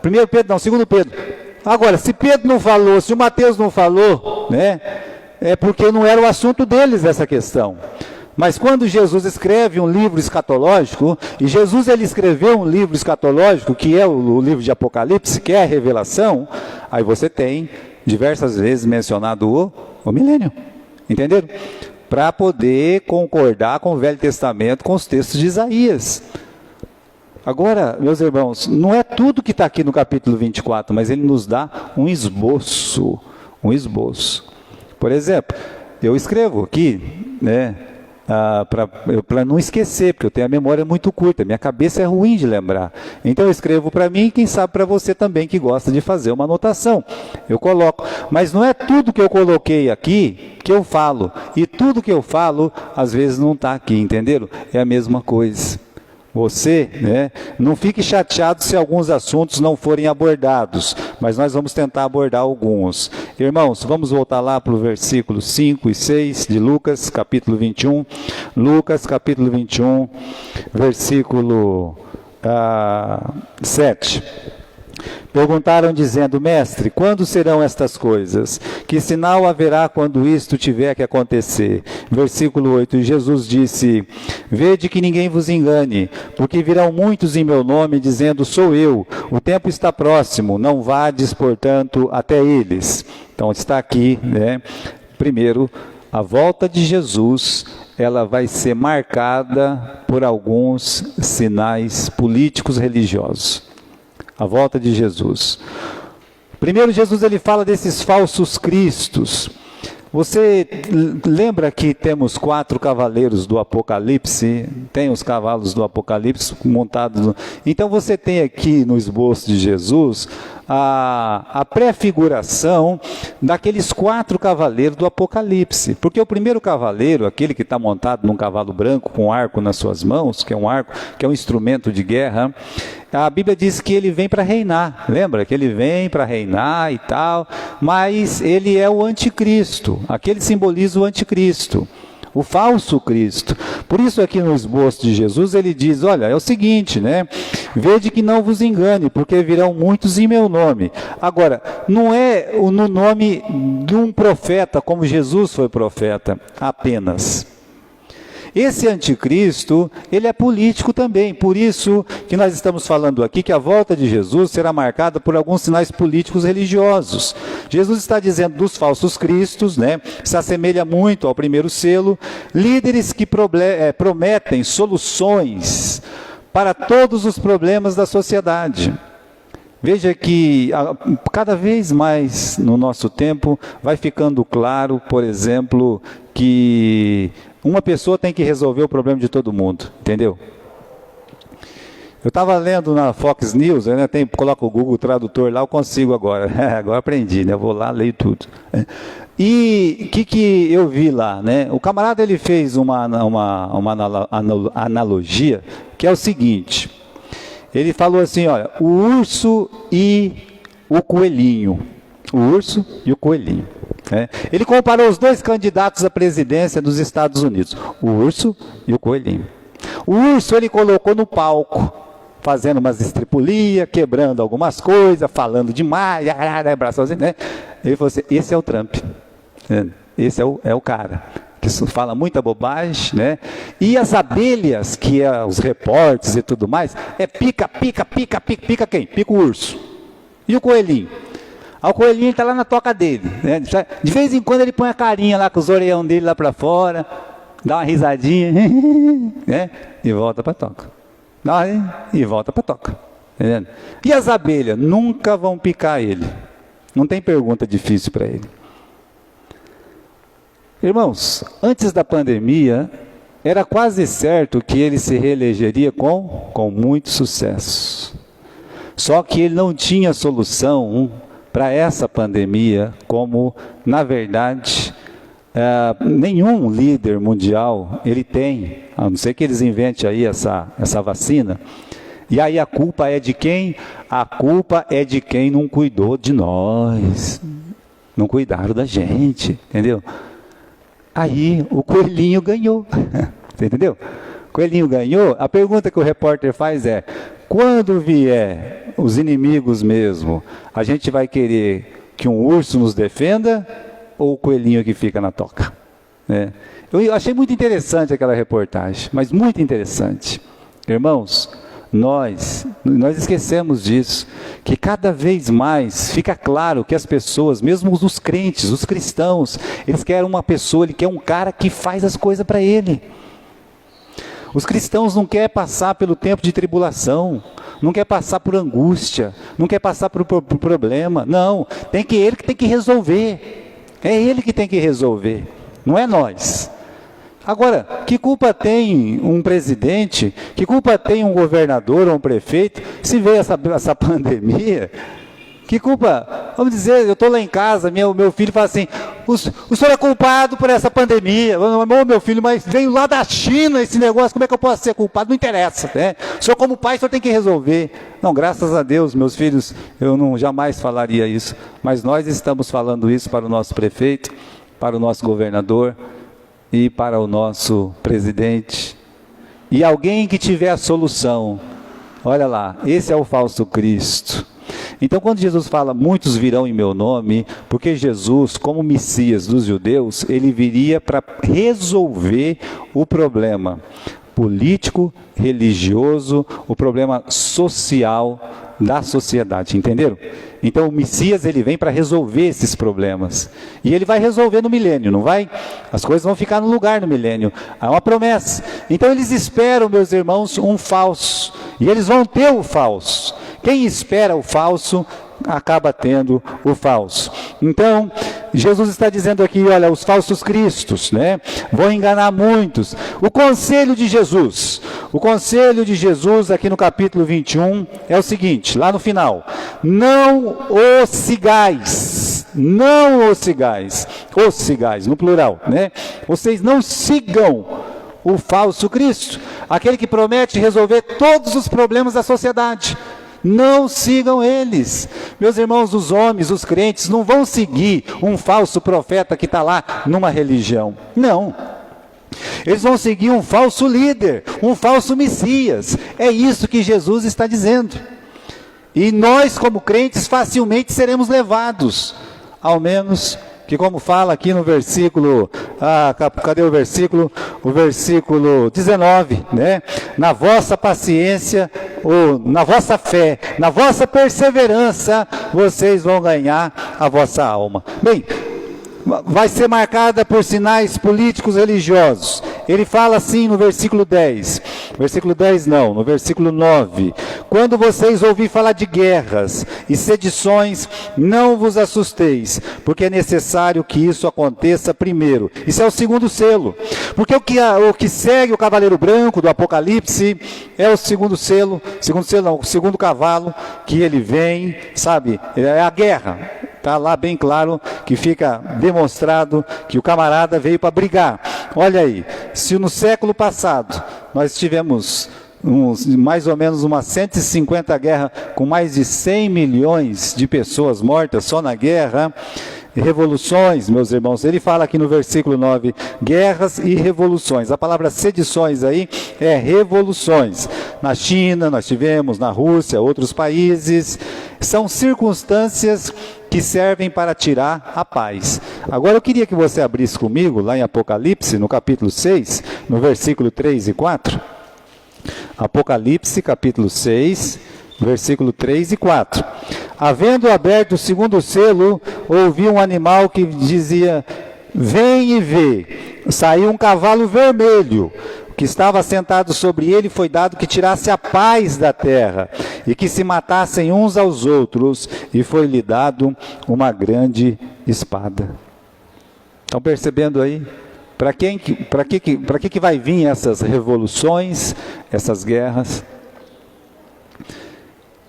Speaker 1: 2 Pedro. Agora, se Pedro não falou, se o Mateus não falou, né? É porque não era o assunto deles essa questão. Mas quando Jesus escreve um livro escatológico, e Jesus ele escreveu um livro escatológico, que é o livro de Apocalipse, que é a revelação, aí você tem diversas vezes mencionado o milênio. Entenderam? Para poder concordar com o Velho Testamento, com os textos de Isaías. Agora, meus irmãos, não é tudo que está aqui no capítulo 24, mas ele nos dá um esboço. Por exemplo, eu escrevo aqui, né, para não esquecer, porque eu tenho a memória muito curta, minha cabeça é ruim de lembrar. Então eu escrevo para mim e quem sabe para você também que gosta de fazer uma anotação. Eu coloco, mas não é tudo que eu coloquei aqui que eu falo. E tudo que eu falo, às vezes não está aqui, entenderam? É a mesma coisa. Você, né, não fique chateado se alguns assuntos não forem abordados, mas nós vamos tentar abordar alguns. Irmãos, vamos voltar lá para o versículo 5 e 6 de Lucas, capítulo 21. Lucas, capítulo 21, versículo 7. Perguntaram dizendo, mestre, quando serão estas coisas? Que sinal haverá quando isto tiver que acontecer? Versículo 8, e Jesus disse, vede que ninguém vos engane, porque virão muitos em meu nome, dizendo, sou eu, o tempo está próximo, não vades, portanto, até eles. Então está aqui, né? Primeiro, a volta de Jesus, ela vai ser marcada por alguns sinais políticos religiosos. A volta de Jesus. Primeiro, Jesus ele fala desses falsos cristos. Você lembra que temos 4 cavaleiros do Apocalipse? Tem os cavalos do Apocalipse montados. Então você tem aqui no esboço de Jesus a prefiguração daqueles 4 cavaleiros do Apocalipse. Porque o primeiro cavaleiro, aquele que está montado num cavalo branco com um arco nas suas mãos, que é um arco, que é um instrumento de guerra, a Bíblia diz que ele vem para reinar. Lembra? Que ele vem para reinar e tal, mas ele é o anticristo. Aquele simboliza o anticristo. O falso Cristo. Por isso aqui no esboço de Jesus ele diz, olha, é o seguinte, né? Vede que não vos engane, porque virão muitos em meu nome. Agora, não é no nome de um profeta, como Jesus foi profeta, apenas. Esse anticristo, ele é político também, por isso que nós estamos falando aqui que a volta de Jesus será marcada por alguns sinais políticos religiosos. Jesus está dizendo dos falsos cristos, né, se assemelha muito ao primeiro selo, líderes que prometem soluções para todos os problemas da sociedade. Veja que cada vez mais no nosso tempo vai ficando claro, por exemplo, que uma pessoa tem que resolver o problema de todo mundo, entendeu? Eu estava lendo na Fox News, né, coloca o Google Tradutor lá, eu consigo agora. Agora aprendi, né? Eu vou lá, leio tudo. E o que eu vi lá, né? O camarada ele fez uma analogia, que é o seguinte. Ele falou assim, olha, o urso e o coelhinho. O urso e o coelhinho. Né? Ele comparou os dois candidatos à presidência dos Estados Unidos. O urso e o coelhinho. O urso ele colocou no palco, fazendo umas estripulias, quebrando algumas coisas, falando demais, né? Ele falou assim, esse é o Trump. Esse é o cara que fala muita bobagem, né? E as abelhas, que é os repórteres e tudo mais, pica quem? Pica o urso. E o coelhinho? O coelhinho está lá na toca dele, né? De vez em quando ele põe a carinha lá com os orelhão dele lá para fora, dá uma risadinha, né? E volta para a toca. E volta para a toca. Entendendo? E as abelhas nunca vão picar ele. Não tem pergunta difícil para ele. Irmãos, antes da pandemia, era quase certo que ele se reelegeria com muito sucesso. Só que ele não tinha solução para essa pandemia, como, na verdade, nenhum líder mundial ele tem, a não ser que eles inventem aí essa vacina. E aí a culpa é de quem? A culpa é de quem não cuidou de nós, não cuidaram da gente, entendeu? Aí o coelhinho ganhou, você entendeu? O coelhinho ganhou, a pergunta que o repórter faz é, quando vier os inimigos mesmo, a gente vai querer que um urso nos defenda ou o coelhinho que fica na toca? Eu achei muito interessante aquela reportagem, mas muito interessante. Irmãos, nós esquecemos disso, que cada vez mais fica claro que as pessoas, mesmo os crentes, os cristãos, eles querem uma pessoa, ele quer um cara que faz as coisas para ele. Os cristãos não querem passar pelo tempo de tribulação, não quer passar por angústia, não quer passar por problema, não, ele que tem que resolver, é ele que tem que resolver, não é nós. Agora, que culpa tem um presidente, que culpa tem um governador ou um prefeito, se veio essa pandemia? Que culpa? Vamos dizer, eu estou lá em casa, meu filho fala assim, o senhor é culpado por essa pandemia. Meu filho, mas veio lá da China esse negócio, como é que eu posso ser culpado? Não interessa, né? O senhor como pai, o senhor tem que resolver. Não, graças a Deus, meus filhos, eu jamais falaria isso, mas nós estamos falando isso para o nosso prefeito, para o nosso governador, e para o nosso presidente, e alguém que tiver a solução, olha lá, esse é o falso Cristo. Então quando Jesus fala, muitos virão em meu nome, porque Jesus, como Messias dos judeus, ele viria para resolver o problema político, religioso, o problema social da sociedade, entenderam? Então o Messias ele vem para resolver esses problemas, e ele vai resolver no milênio, não vai? As coisas vão ficar no lugar no milênio, há uma promessa. Então eles esperam, meus irmãos, um falso, e eles vão ter o falso. Quem espera o falso, acaba tendo o falso. Então, Jesus está dizendo aqui, olha, os falsos cristos, né? Vão enganar muitos. O conselho de Jesus aqui no capítulo 21 é o seguinte, lá no final, não os cigais, no plural, né? Vocês não sigam o falso Cristo, aquele que promete resolver todos os problemas da sociedade. Não sigam eles. Meus irmãos, os homens, os crentes, não vão seguir um falso profeta que está lá numa religião. Não. Eles vão seguir um falso líder, um falso Messias. É isso que Jesus está dizendo. E nós, como crentes, facilmente seremos levados, ao menos que, como fala aqui no versículo, cadê o versículo? O versículo 19, né? Na vossa paciência, ou na vossa fé, na vossa perseverança, vocês vão ganhar a vossa alma. Bem, vai ser marcada por sinais políticos religiosos. Ele fala assim no versículo 10. Versículo 10 não, no versículo 9. Quando vocês ouvirem falar de guerras e sedições, não vos assusteis, porque é necessário que isso aconteça primeiro. Isso é o segundo selo. Porque o que segue o cavaleiro branco do Apocalipse é o segundo selo, o segundo cavalo que ele vem, sabe? É a guerra. Está lá bem claro que fica demonstrado que o camarada veio para brigar. Olha aí, se no século passado nós tivemos mais ou menos umas 150 guerras com mais de 100 milhões de pessoas mortas só na guerra, revoluções, meus irmãos, ele fala aqui no versículo 9, guerras e revoluções. A palavra sedições aí é revoluções. Na China nós tivemos, na Rússia, outros países. São circunstâncias que servem para tirar a paz. Agora eu queria que você abrisse comigo, lá em Apocalipse, no capítulo 6, no versículo 3 e 4. Apocalipse, capítulo 6, versículo 3 e 4. Havendo aberto o segundo selo, ouvi um animal que dizia, vem e vê. Saiu um cavalo vermelho, que estava sentado sobre ele, foi dado que tirasse a paz da terra, e que se matassem uns aos outros, e foi-lhe dado uma grande espada. Estão percebendo aí? Para que vai vir essas revoluções, essas guerras?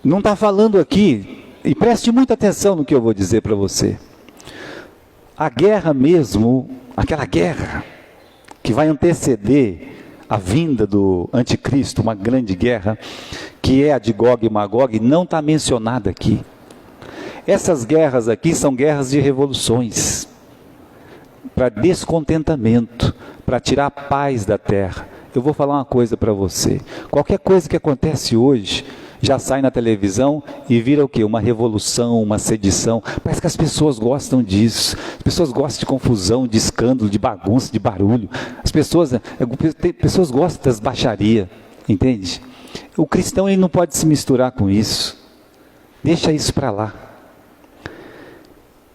Speaker 1: Não está falando aqui, e preste muita atenção no que eu vou dizer para você. A guerra mesmo, aquela guerra que vai anteceder a vinda do anticristo, uma grande guerra, que é a de Gog e Magog, não está mencionada aqui. Essas guerras aqui são guerras de revoluções, para descontentamento, para tirar a paz da terra. Eu vou falar uma coisa para você, qualquer coisa que acontece hoje, já sai na televisão e vira o quê? Uma revolução, uma sedição. Parece que as pessoas gostam disso. As pessoas gostam de confusão, de escândalo, de bagunça, de barulho. As pessoas gostam das baixarias, entende? O cristão ele não pode se misturar com isso. Deixa isso para lá.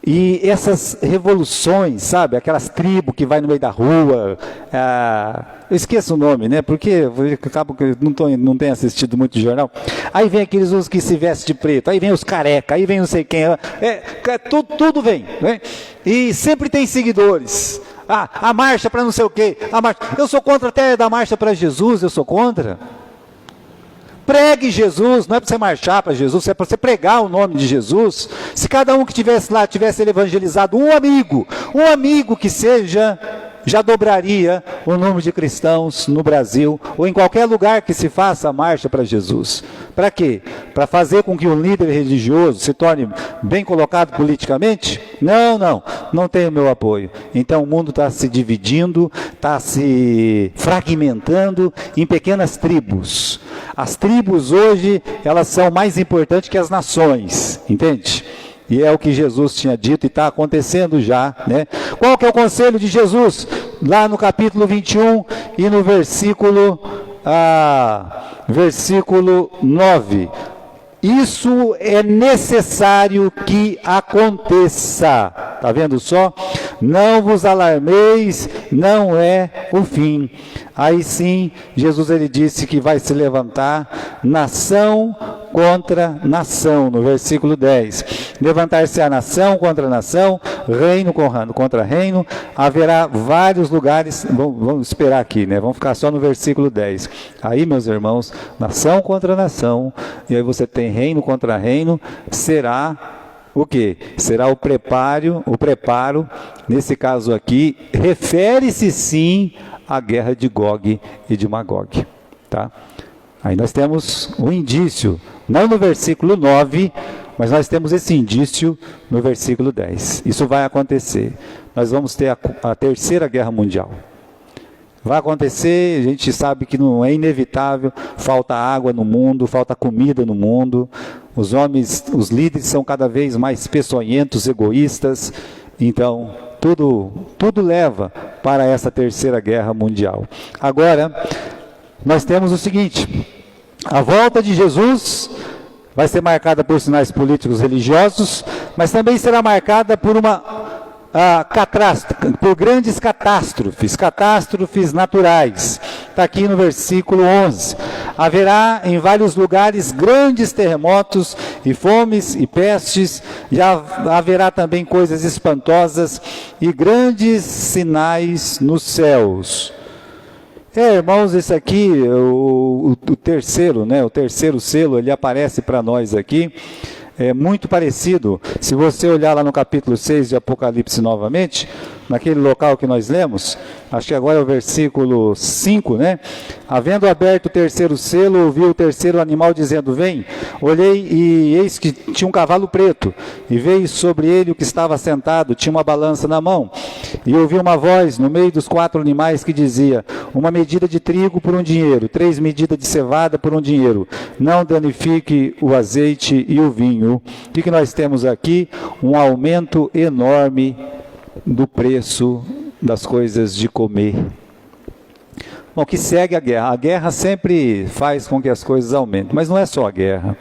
Speaker 1: E essas revoluções, sabe, aquelas tribos que vai no meio da rua, eu esqueço o nome, né, porque eu acabo que não tenho assistido muito jornal. Aí vem aqueles uns que se vestem de preto, aí vem os careca, aí vem não sei quem, tudo vem, né? E sempre tem seguidores. A marcha para não sei o quê, eu sou contra até da marcha para Jesus, eu sou contra. Pregue Jesus, não é para você marchar para Jesus, é para você pregar o nome de Jesus. Se cada um que estivesse lá tivesse evangelizado um amigo que seja, já dobraria o número de cristãos no Brasil, ou em qualquer lugar que se faça a marcha para Jesus. Para quê? Para fazer com que um líder religioso se torne bem colocado politicamente? Não tem o meu apoio. Então o mundo está se dividindo, está se fragmentando em pequenas tribos. As tribos hoje, elas são mais importantes que as nações, entende? E é o que Jesus tinha dito e está acontecendo já, né? Qual que é o conselho de Jesus? Lá no capítulo 21 e no versículo 9. Isso é necessário que aconteça. Está vendo só? Não vos alarmeis, não é o fim. Aí sim, Jesus ele disse que vai se levantar nação contra nação, no versículo 10. Levantar-se a nação contra nação, reino contra reino, haverá vários lugares, vamos esperar aqui, né? Vamos ficar só no versículo 10. Aí, meus irmãos, nação contra nação, e aí você tem reino contra reino, será o quê? Será o preparo, nesse caso aqui, refere-se sim à guerra de Gog e de Magog, tá? Aí nós temos um indício, não no versículo 9, mas nós temos esse indício no versículo 10. Isso vai acontecer. Nós vamos ter a terceira guerra mundial. Vai acontecer, a gente sabe que não é inevitável, falta água no mundo, falta comida no mundo, os homens, os líderes são cada vez mais peçonhentos, egoístas, então tudo leva para essa terceira guerra mundial. Agora, nós temos o seguinte, a volta de Jesus vai ser marcada por sinais políticos religiosos, mas também será marcada por uma por grandes catástrofes naturais. Está aqui no versículo 11. Haverá em vários lugares grandes terremotos e fomes e pestes, e haverá também coisas espantosas e grandes sinais nos céus. Irmãos, esse aqui, o terceiro, né? O terceiro selo, ele aparece para nós aqui. É muito parecido, se você olhar lá no capítulo 6 de Apocalipse novamente, naquele local que nós lemos, acho que agora é o versículo 5, né? Havendo aberto o terceiro selo, ouvi o terceiro animal dizendo, vem. Olhei e eis que tinha um cavalo preto, e veio sobre ele o que estava sentado, tinha uma balança na mão. E ouvi uma voz no meio dos 4 animais que dizia, uma medida de trigo por 1 dinheiro, 3 medidas de cevada por 1 dinheiro. Não danifique o azeite e o vinho. O que nós temos aqui? Um aumento enorme do preço das coisas de comer. Bom, que segue a guerra. A guerra sempre faz com que as coisas aumentem, mas não é só a guerra.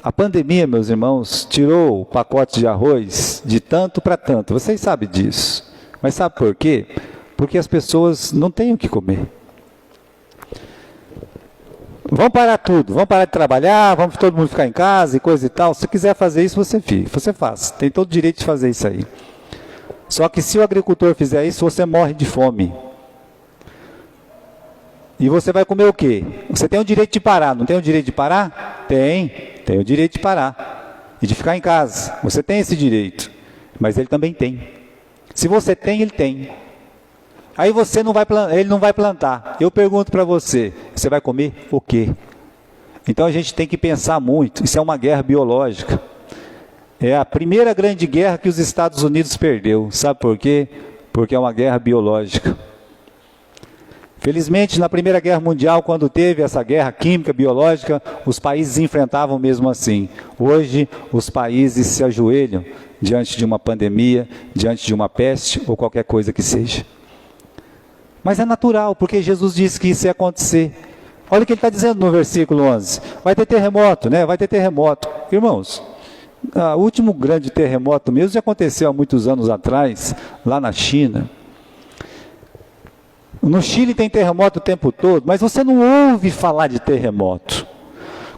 Speaker 1: A pandemia, meus irmãos, tirou o pacote de arroz de tanto para tanto. Vocês sabem disso. Mas sabe por quê? Porque as pessoas não têm o que comer. Vão parar tudo, vão parar de trabalhar, vamos todo mundo ficar em casa e coisa e tal. Se quiser fazer isso, você faz. Tem todo o direito de fazer isso aí. Só que se o agricultor fizer isso, você morre de fome. E você vai comer o quê? Você tem o direito de parar, não tem o direito de parar? Tem o direito de parar. E de ficar em casa. Você tem esse direito. Mas ele também tem. Se você tem, ele tem. Aí ele não vai plantar. Eu pergunto para você, você vai comer o quê? Então a gente tem que pensar muito. Isso é uma guerra biológica. É a primeira grande guerra que os Estados Unidos perdeu. Sabe por quê? Porque é uma guerra biológica. Felizmente, na Primeira Guerra Mundial, quando teve essa guerra química, biológica, os países enfrentavam mesmo assim. Hoje, os países se ajoelham diante de uma pandemia, diante de uma peste ou qualquer coisa que seja. Mas é natural, porque Jesus disse que isso ia acontecer. Olha o que ele está dizendo no versículo 11. Vai ter terremoto, né? Vai ter terremoto. Irmãos, o último grande terremoto mesmo já aconteceu há muitos anos atrás, lá na China. No Chile tem terremoto o tempo todo, mas você não ouve falar de terremoto.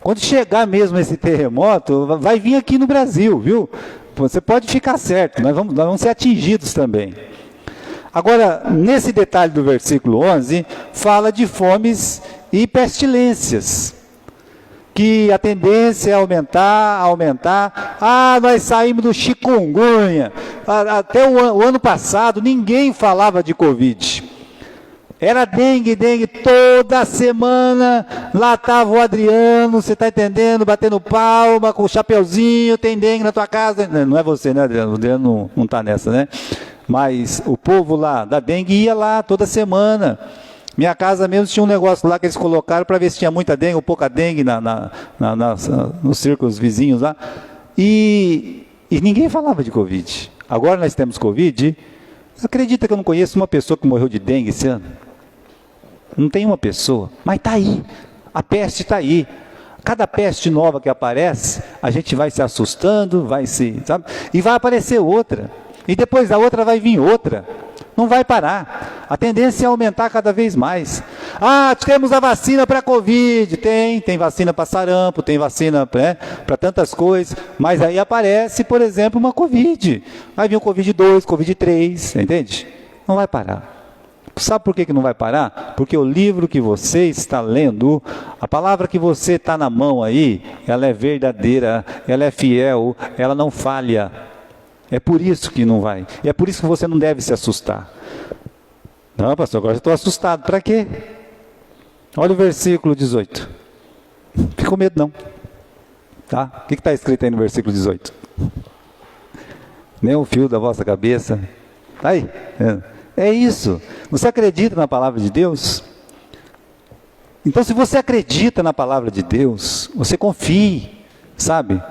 Speaker 1: Quando chegar mesmo esse terremoto, vai vir aqui no Brasil, viu? Você pode ficar certo, nós vamos ser atingidos também. Agora, nesse detalhe do versículo 11, fala de fomes e pestilências. Que a tendência é aumentar. Nós saímos do chikungunya. Até o ano passado, ninguém falava de Covid. Era dengue, toda semana, lá estava o Adriano, você está entendendo, batendo palma, com o chapeuzinho, tem dengue na tua casa. Não é você, né, Adriano? O Adriano não está nessa, né? Mas o povo lá da dengue ia lá toda semana. Minha casa mesmo tinha um negócio lá que eles colocaram para ver se tinha muita dengue ou pouca dengue nos círculos vizinhos lá. E ninguém falava de Covid. Agora nós temos Covid. Acredita que eu não conheço uma pessoa que morreu de dengue esse ano? Não tem uma pessoa, mas está aí, a peste está aí. Cada peste nova que aparece, a gente vai se assustando, sabe? E vai aparecer outra, e depois da outra vai vir outra, não vai parar, a tendência é aumentar cada vez mais. Temos a vacina para Covid, tem vacina para sarampo, tem vacina para tantas coisas, mas aí aparece, por exemplo, uma Covid, vai vir o Covid-2, Covid-3, entende? Não vai parar. Sabe por que não vai parar? Porque o livro que você está lendo, a palavra que você está na mão aí, ela é verdadeira, ela é fiel, ela não falha. É por isso que não vai. E é por isso que você não deve se assustar. Não, pastor, agora eu estou assustado. Para quê? Olha o versículo 18. Não fica com medo não. Tá? O que está escrito aí no versículo 18? Nem um fio da vossa cabeça. Está aí? É isso. Você acredita na palavra de Deus? Então, se você acredita na palavra de Deus, você confie, sabe?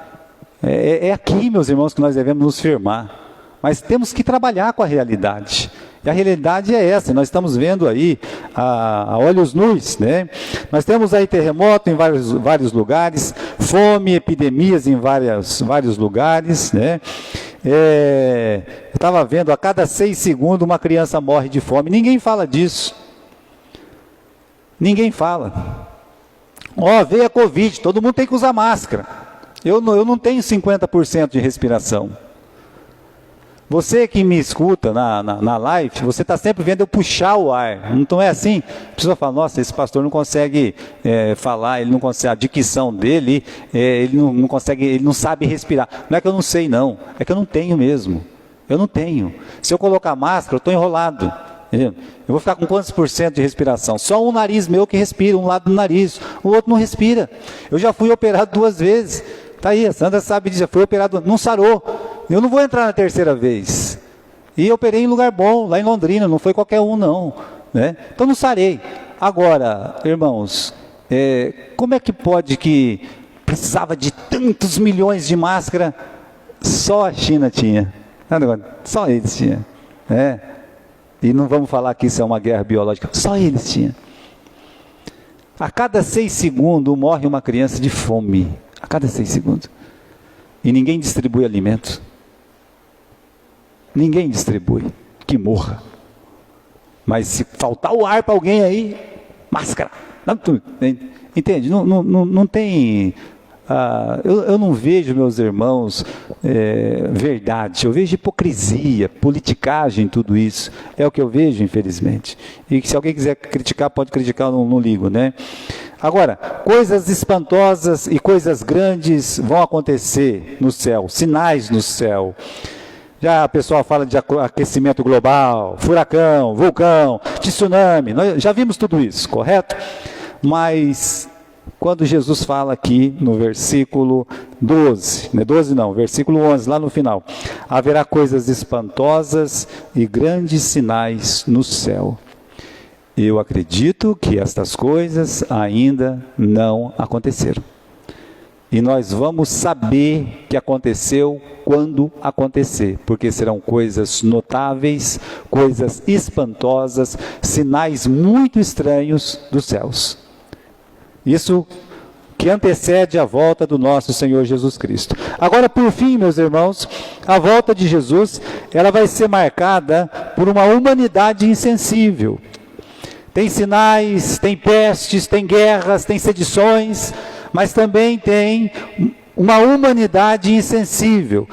Speaker 1: É aqui, meus irmãos, que nós devemos nos firmar. Mas temos que trabalhar com a realidade. E a realidade é essa, nós estamos vendo aí a olhos nus, né? Nós temos aí terremoto em vários lugares, fome, epidemias em vários lugares, né? Eu estava vendo, a cada 6 segundos uma criança morre de fome. Ninguém fala disso. Ninguém fala. Veio a Covid, todo mundo tem que usar máscara. Eu não tenho 50% de respiração. Você que me escuta na live, você está sempre vendo eu puxar o ar. Não é assim? A pessoa fala, nossa, esse pastor não consegue falar, ele não consegue, a dicção dele, ele não consegue, ele não sabe respirar. Não é que eu não sei, não. É que eu não tenho mesmo. Eu não tenho. Se eu colocar máscara, eu estou enrolado. Eu vou ficar com quantos por cento de respiração? Só um nariz meu que respira, um lado do nariz, o outro não respira. Eu já fui operado 2 vezes. Está aí, a Sandra sabe disso, já fui operado, não sarou. Eu não vou entrar na 3ª vez. E eu operei em lugar bom, lá em Londrina, não foi qualquer um não. Né? Então não sarei. Agora, irmãos, como é que pode que precisava de tantos milhões de máscara, só a China tinha? Só eles tinham. E não vamos falar que isso é uma guerra biológica, só eles tinham. A cada 6 segundos morre uma criança de fome. A cada 6 segundos. E ninguém distribui alimento. Ninguém distribui. Que morra. Mas se faltar o ar para alguém aí, máscara. Entende? Não tem... eu não vejo, meus irmãos, verdade. Eu vejo hipocrisia, politicagem, tudo isso. É o que eu vejo, infelizmente. E se alguém quiser criticar, pode criticar, eu não ligo, né? Agora, coisas espantosas e coisas grandes vão acontecer no céu, sinais no céu. Já a pessoa fala de aquecimento global, furacão, vulcão, tsunami, nós já vimos tudo isso, correto? Mas quando Jesus fala aqui no versículo 12, não é 12 não, versículo 11, lá no final, haverá coisas espantosas e grandes sinais no céu. Eu acredito que estas coisas ainda não aconteceram. E nós vamos saber que aconteceu quando acontecer, porque serão coisas notáveis, coisas espantosas, sinais muito estranhos dos céus. Isso que antecede a volta do nosso Senhor Jesus Cristo. Agora, por fim, meus irmãos, a volta de Jesus, ela vai ser marcada por uma humanidade insensível. Tem sinais, tem pestes, tem guerras, tem sedições, mas também tem uma humanidade insensível.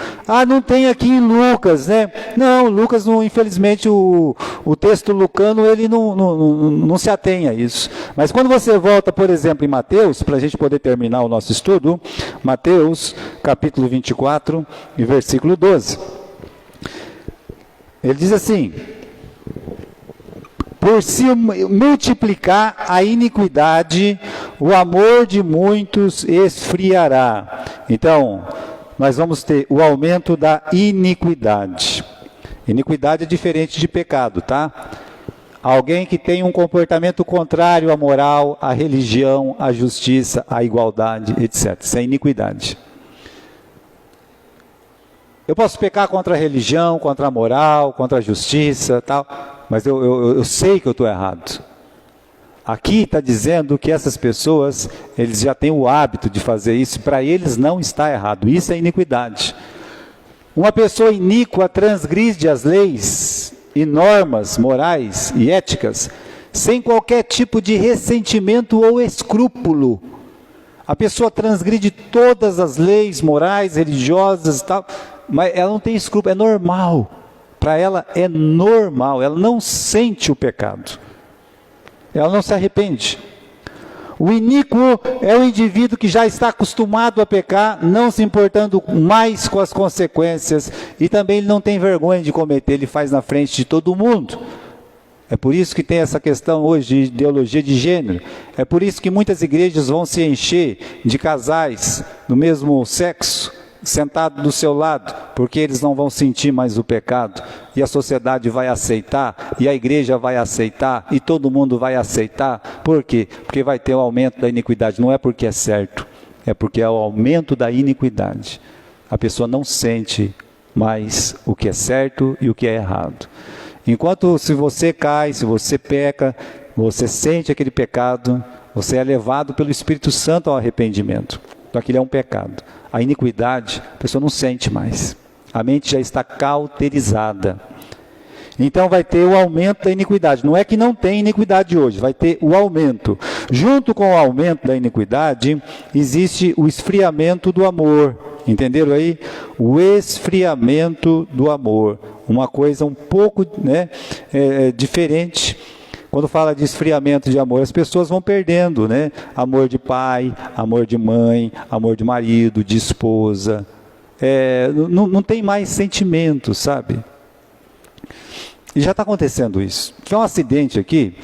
Speaker 1: Não tem aqui em Lucas, né? Não, Lucas, infelizmente, o texto lucano, ele não se atém a isso. Mas quando você volta, por exemplo, em Mateus, para a gente poder terminar o nosso estudo, Mateus, capítulo 24, e versículo 12. Ele diz assim: por se multiplicar a iniquidade, o amor de muitos esfriará. Então, nós vamos ter o aumento da iniquidade. Iniquidade é diferente de pecado, tá? Alguém que tem um comportamento contrário à moral, à religião, à justiça, à igualdade, etc. Isso é iniquidade. Eu posso pecar contra a religião, contra a moral, contra a justiça, tal, mas eu sei que eu estou errado. Aqui está dizendo que essas pessoas, eles já têm o hábito de fazer isso, para eles não está errado. Isso é iniquidade. Uma pessoa iníqua transgride as leis e normas morais e éticas, sem qualquer tipo de ressentimento ou escrúpulo. A pessoa transgride todas as leis morais, religiosas e tal, mas ela não tem escrúpulo, é normal. Para ela é normal, ela não sente o pecado. Ela não se arrepende. O iníquo é o indivíduo que já está acostumado a pecar, não se importando mais com as consequências, e também ele não tem vergonha de cometer, ele faz na frente de todo mundo. É por isso que tem essa questão hoje de ideologia de gênero. É por isso que muitas igrejas vão se encher de casais do mesmo sexo, sentado do seu lado, porque eles não vão sentir mais o pecado, e a sociedade vai aceitar, e a igreja vai aceitar, e todo mundo vai aceitar. Por quê? Porque vai ter o aumento da iniquidade. Não é porque é certo, é porque é o aumento da iniquidade. A pessoa não sente mais o que é certo e o que é errado. Enquanto se você cai, se você peca, você sente aquele pecado, você é levado pelo Espírito Santo ao arrependimento. Então aquilo é um pecado. A iniquidade, a pessoa não sente mais. A mente já está cauterizada. Então vai ter o aumento da iniquidade. Não é que não tem iniquidade hoje, vai ter o aumento. Junto com o aumento da iniquidade, existe o esfriamento do amor. Entenderam aí? O esfriamento do amor. Uma coisa um pouco diferente. Quando fala de esfriamento de amor, as pessoas vão perdendo, né? Amor de pai, amor de mãe, amor de marido, de esposa. Não tem mais sentimento, sabe? E já está acontecendo isso. Tinha um acidente aqui.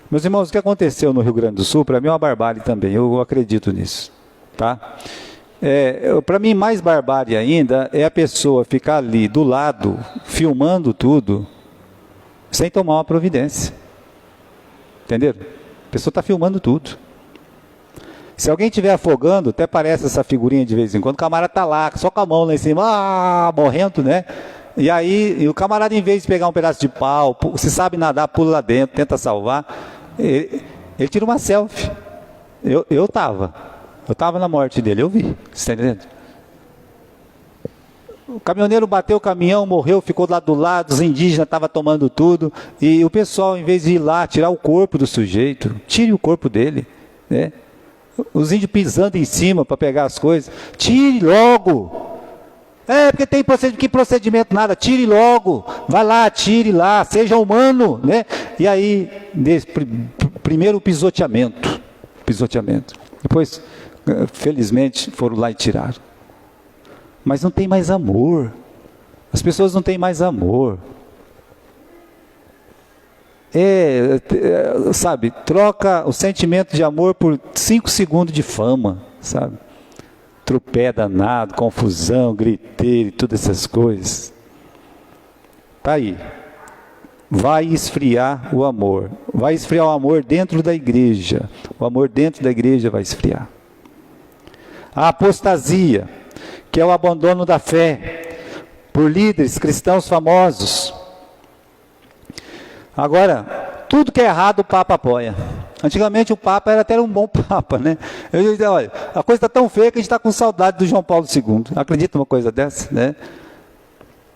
Speaker 1: Meus irmãos, o que aconteceu no Rio Grande do Sul, para mim é uma barbárie também, eu acredito nisso. Tá? Para mim, mais barbárie ainda é a pessoa ficar ali do lado, filmando tudo, sem tomar uma providência. Entenderam? A pessoa está filmando tudo. Se alguém estiver afogando, até parece essa figurinha de vez em quando, o camarada está lá, só com a mão lá em cima, morrendo, né? E aí, o camarada, em vez de pegar um pedaço de pau, se sabe nadar, pula lá dentro, tenta salvar, ele tira uma selfie. Eu estava na morte dele, eu vi, você está entendendo? O caminhoneiro bateu o caminhão, morreu, ficou lá do lado, os indígenas estavam tomando tudo, e o pessoal, em vez de ir lá, tirar o corpo do sujeito, tire o corpo dele, né? Os índios pisando em cima para pegar as coisas, tire logo! Porque tem que procedimento nada, tire logo, vai lá, tire lá, seja humano, né? E aí, primeiro o pisoteamento, depois, felizmente, foram lá e tiraram. Mas não tem mais amor, as pessoas não têm mais amor. Sabe, troca o sentimento de amor por 5 segundos de fama, sabe? Tropé danado, confusão, griteiro e todas essas coisas. Tá aí. Vai esfriar o amor. Vai esfriar o amor dentro da igreja. O amor dentro da igreja vai esfriar. A apostasia, que é o abandono da fé por líderes cristãos famosos. Agora, tudo que é errado o Papa apoia. Antigamente o Papa era até um bom Papa, né? Eu dizia, olha, a coisa está tão feia que a gente está com saudade do João Paulo II. Acredita numa coisa dessa, né?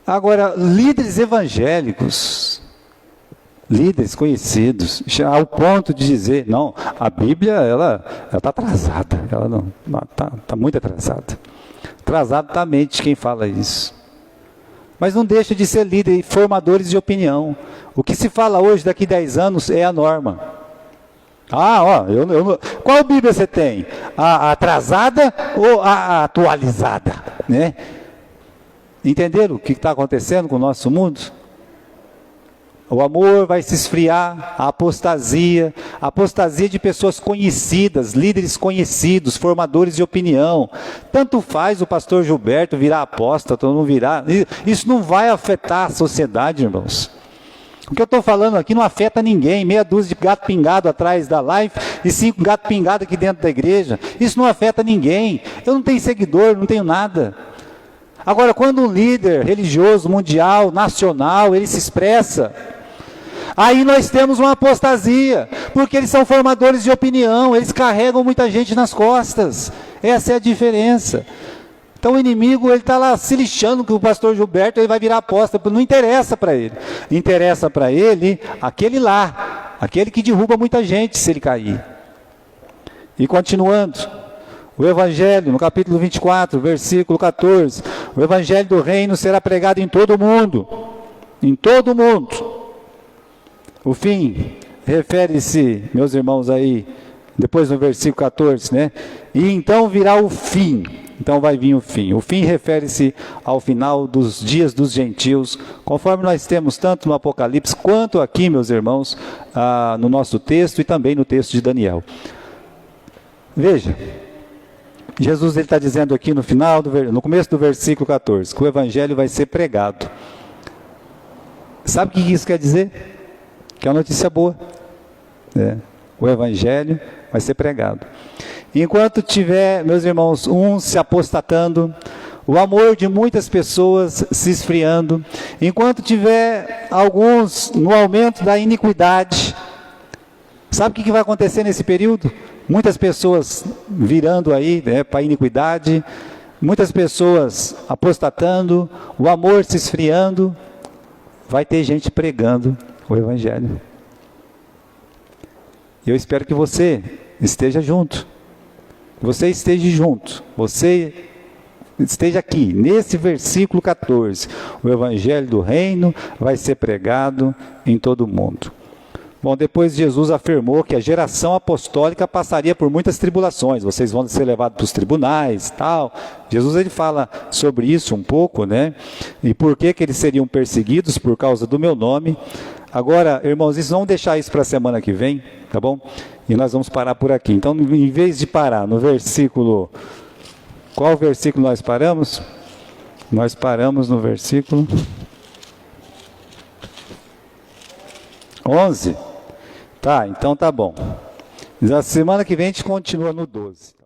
Speaker 1: Agora, líderes evangélicos, líderes conhecidos, ao ponto de dizer, não, a Bíblia, ela está atrasada, ela não está muito atrasada. Atrasado está a mente de quem fala isso. Mas não deixa de ser líder e formadores de opinião. O que se fala hoje, daqui 10 anos, é a norma. Qual Bíblia você tem? A atrasada ou a atualizada? Né? Entenderam o que está acontecendo com o nosso mundo? O amor vai se esfriar, a apostasia de pessoas conhecidas, líderes conhecidos, formadores de opinião. Tanto faz o pastor Gilberto virar apóstata ou não virar. Isso não vai afetar a sociedade, irmãos. O que eu estou falando aqui não afeta ninguém. Meia dúzia de gato pingado atrás da live e 5 gatos pingados aqui dentro da igreja. Isso não afeta ninguém. Eu não tenho seguidor, não tenho nada. Agora, quando um líder religioso, mundial, nacional, ele se expressa, aí nós temos uma apostasia, porque eles são formadores de opinião, eles carregam muita gente nas costas. Essa é a diferença. Então o inimigo, ele está lá se lixando que o pastor Gilberto ele vai virar apóstolo, não interessa para ele. Interessa para ele aquele lá, aquele que derruba muita gente se ele cair. E continuando, o Evangelho, no capítulo 24, versículo 14, o Evangelho do Reino será pregado em todo o mundo. Em todo o mundo. O fim refere-se, meus irmãos aí, depois no versículo 14, né? E então virá o fim. Então vai vir o fim. O fim refere-se ao final dos dias dos gentios, conforme nós temos tanto no Apocalipse, quanto aqui, meus irmãos, no nosso texto e também no texto de Daniel. Veja, Jesus está dizendo aqui no começo do versículo 14, que o Evangelho vai ser pregado. Sabe o que isso quer dizer? Que é uma notícia boa. O Evangelho vai ser pregado. Enquanto tiver, meus irmãos, uns se apostatando, o amor de muitas pessoas se esfriando, enquanto tiver alguns no aumento da iniquidade, sabe o que vai acontecer nesse período? Muitas pessoas virando aí, para a iniquidade, muitas pessoas apostatando, o amor se esfriando, vai ter gente pregando o Evangelho. E eu espero que você esteja junto. Você esteja junto. Você esteja aqui, nesse versículo 14. O Evangelho do Reino vai ser pregado em todo o mundo. Bom, depois Jesus afirmou que a geração apostólica passaria por muitas tribulações. Vocês vão ser levados para os tribunais, tal. Jesus ele fala sobre isso um pouco, né? E por que eles seriam perseguidos por causa do meu nome. Agora, irmãos, vamos deixar isso para a semana que vem, tá bom? E nós vamos parar por aqui. Então, em vez de parar no versículo... Qual versículo nós paramos? Nós paramos no versículo 11. Tá, então tá bom. Na semana que vem a gente continua no 12.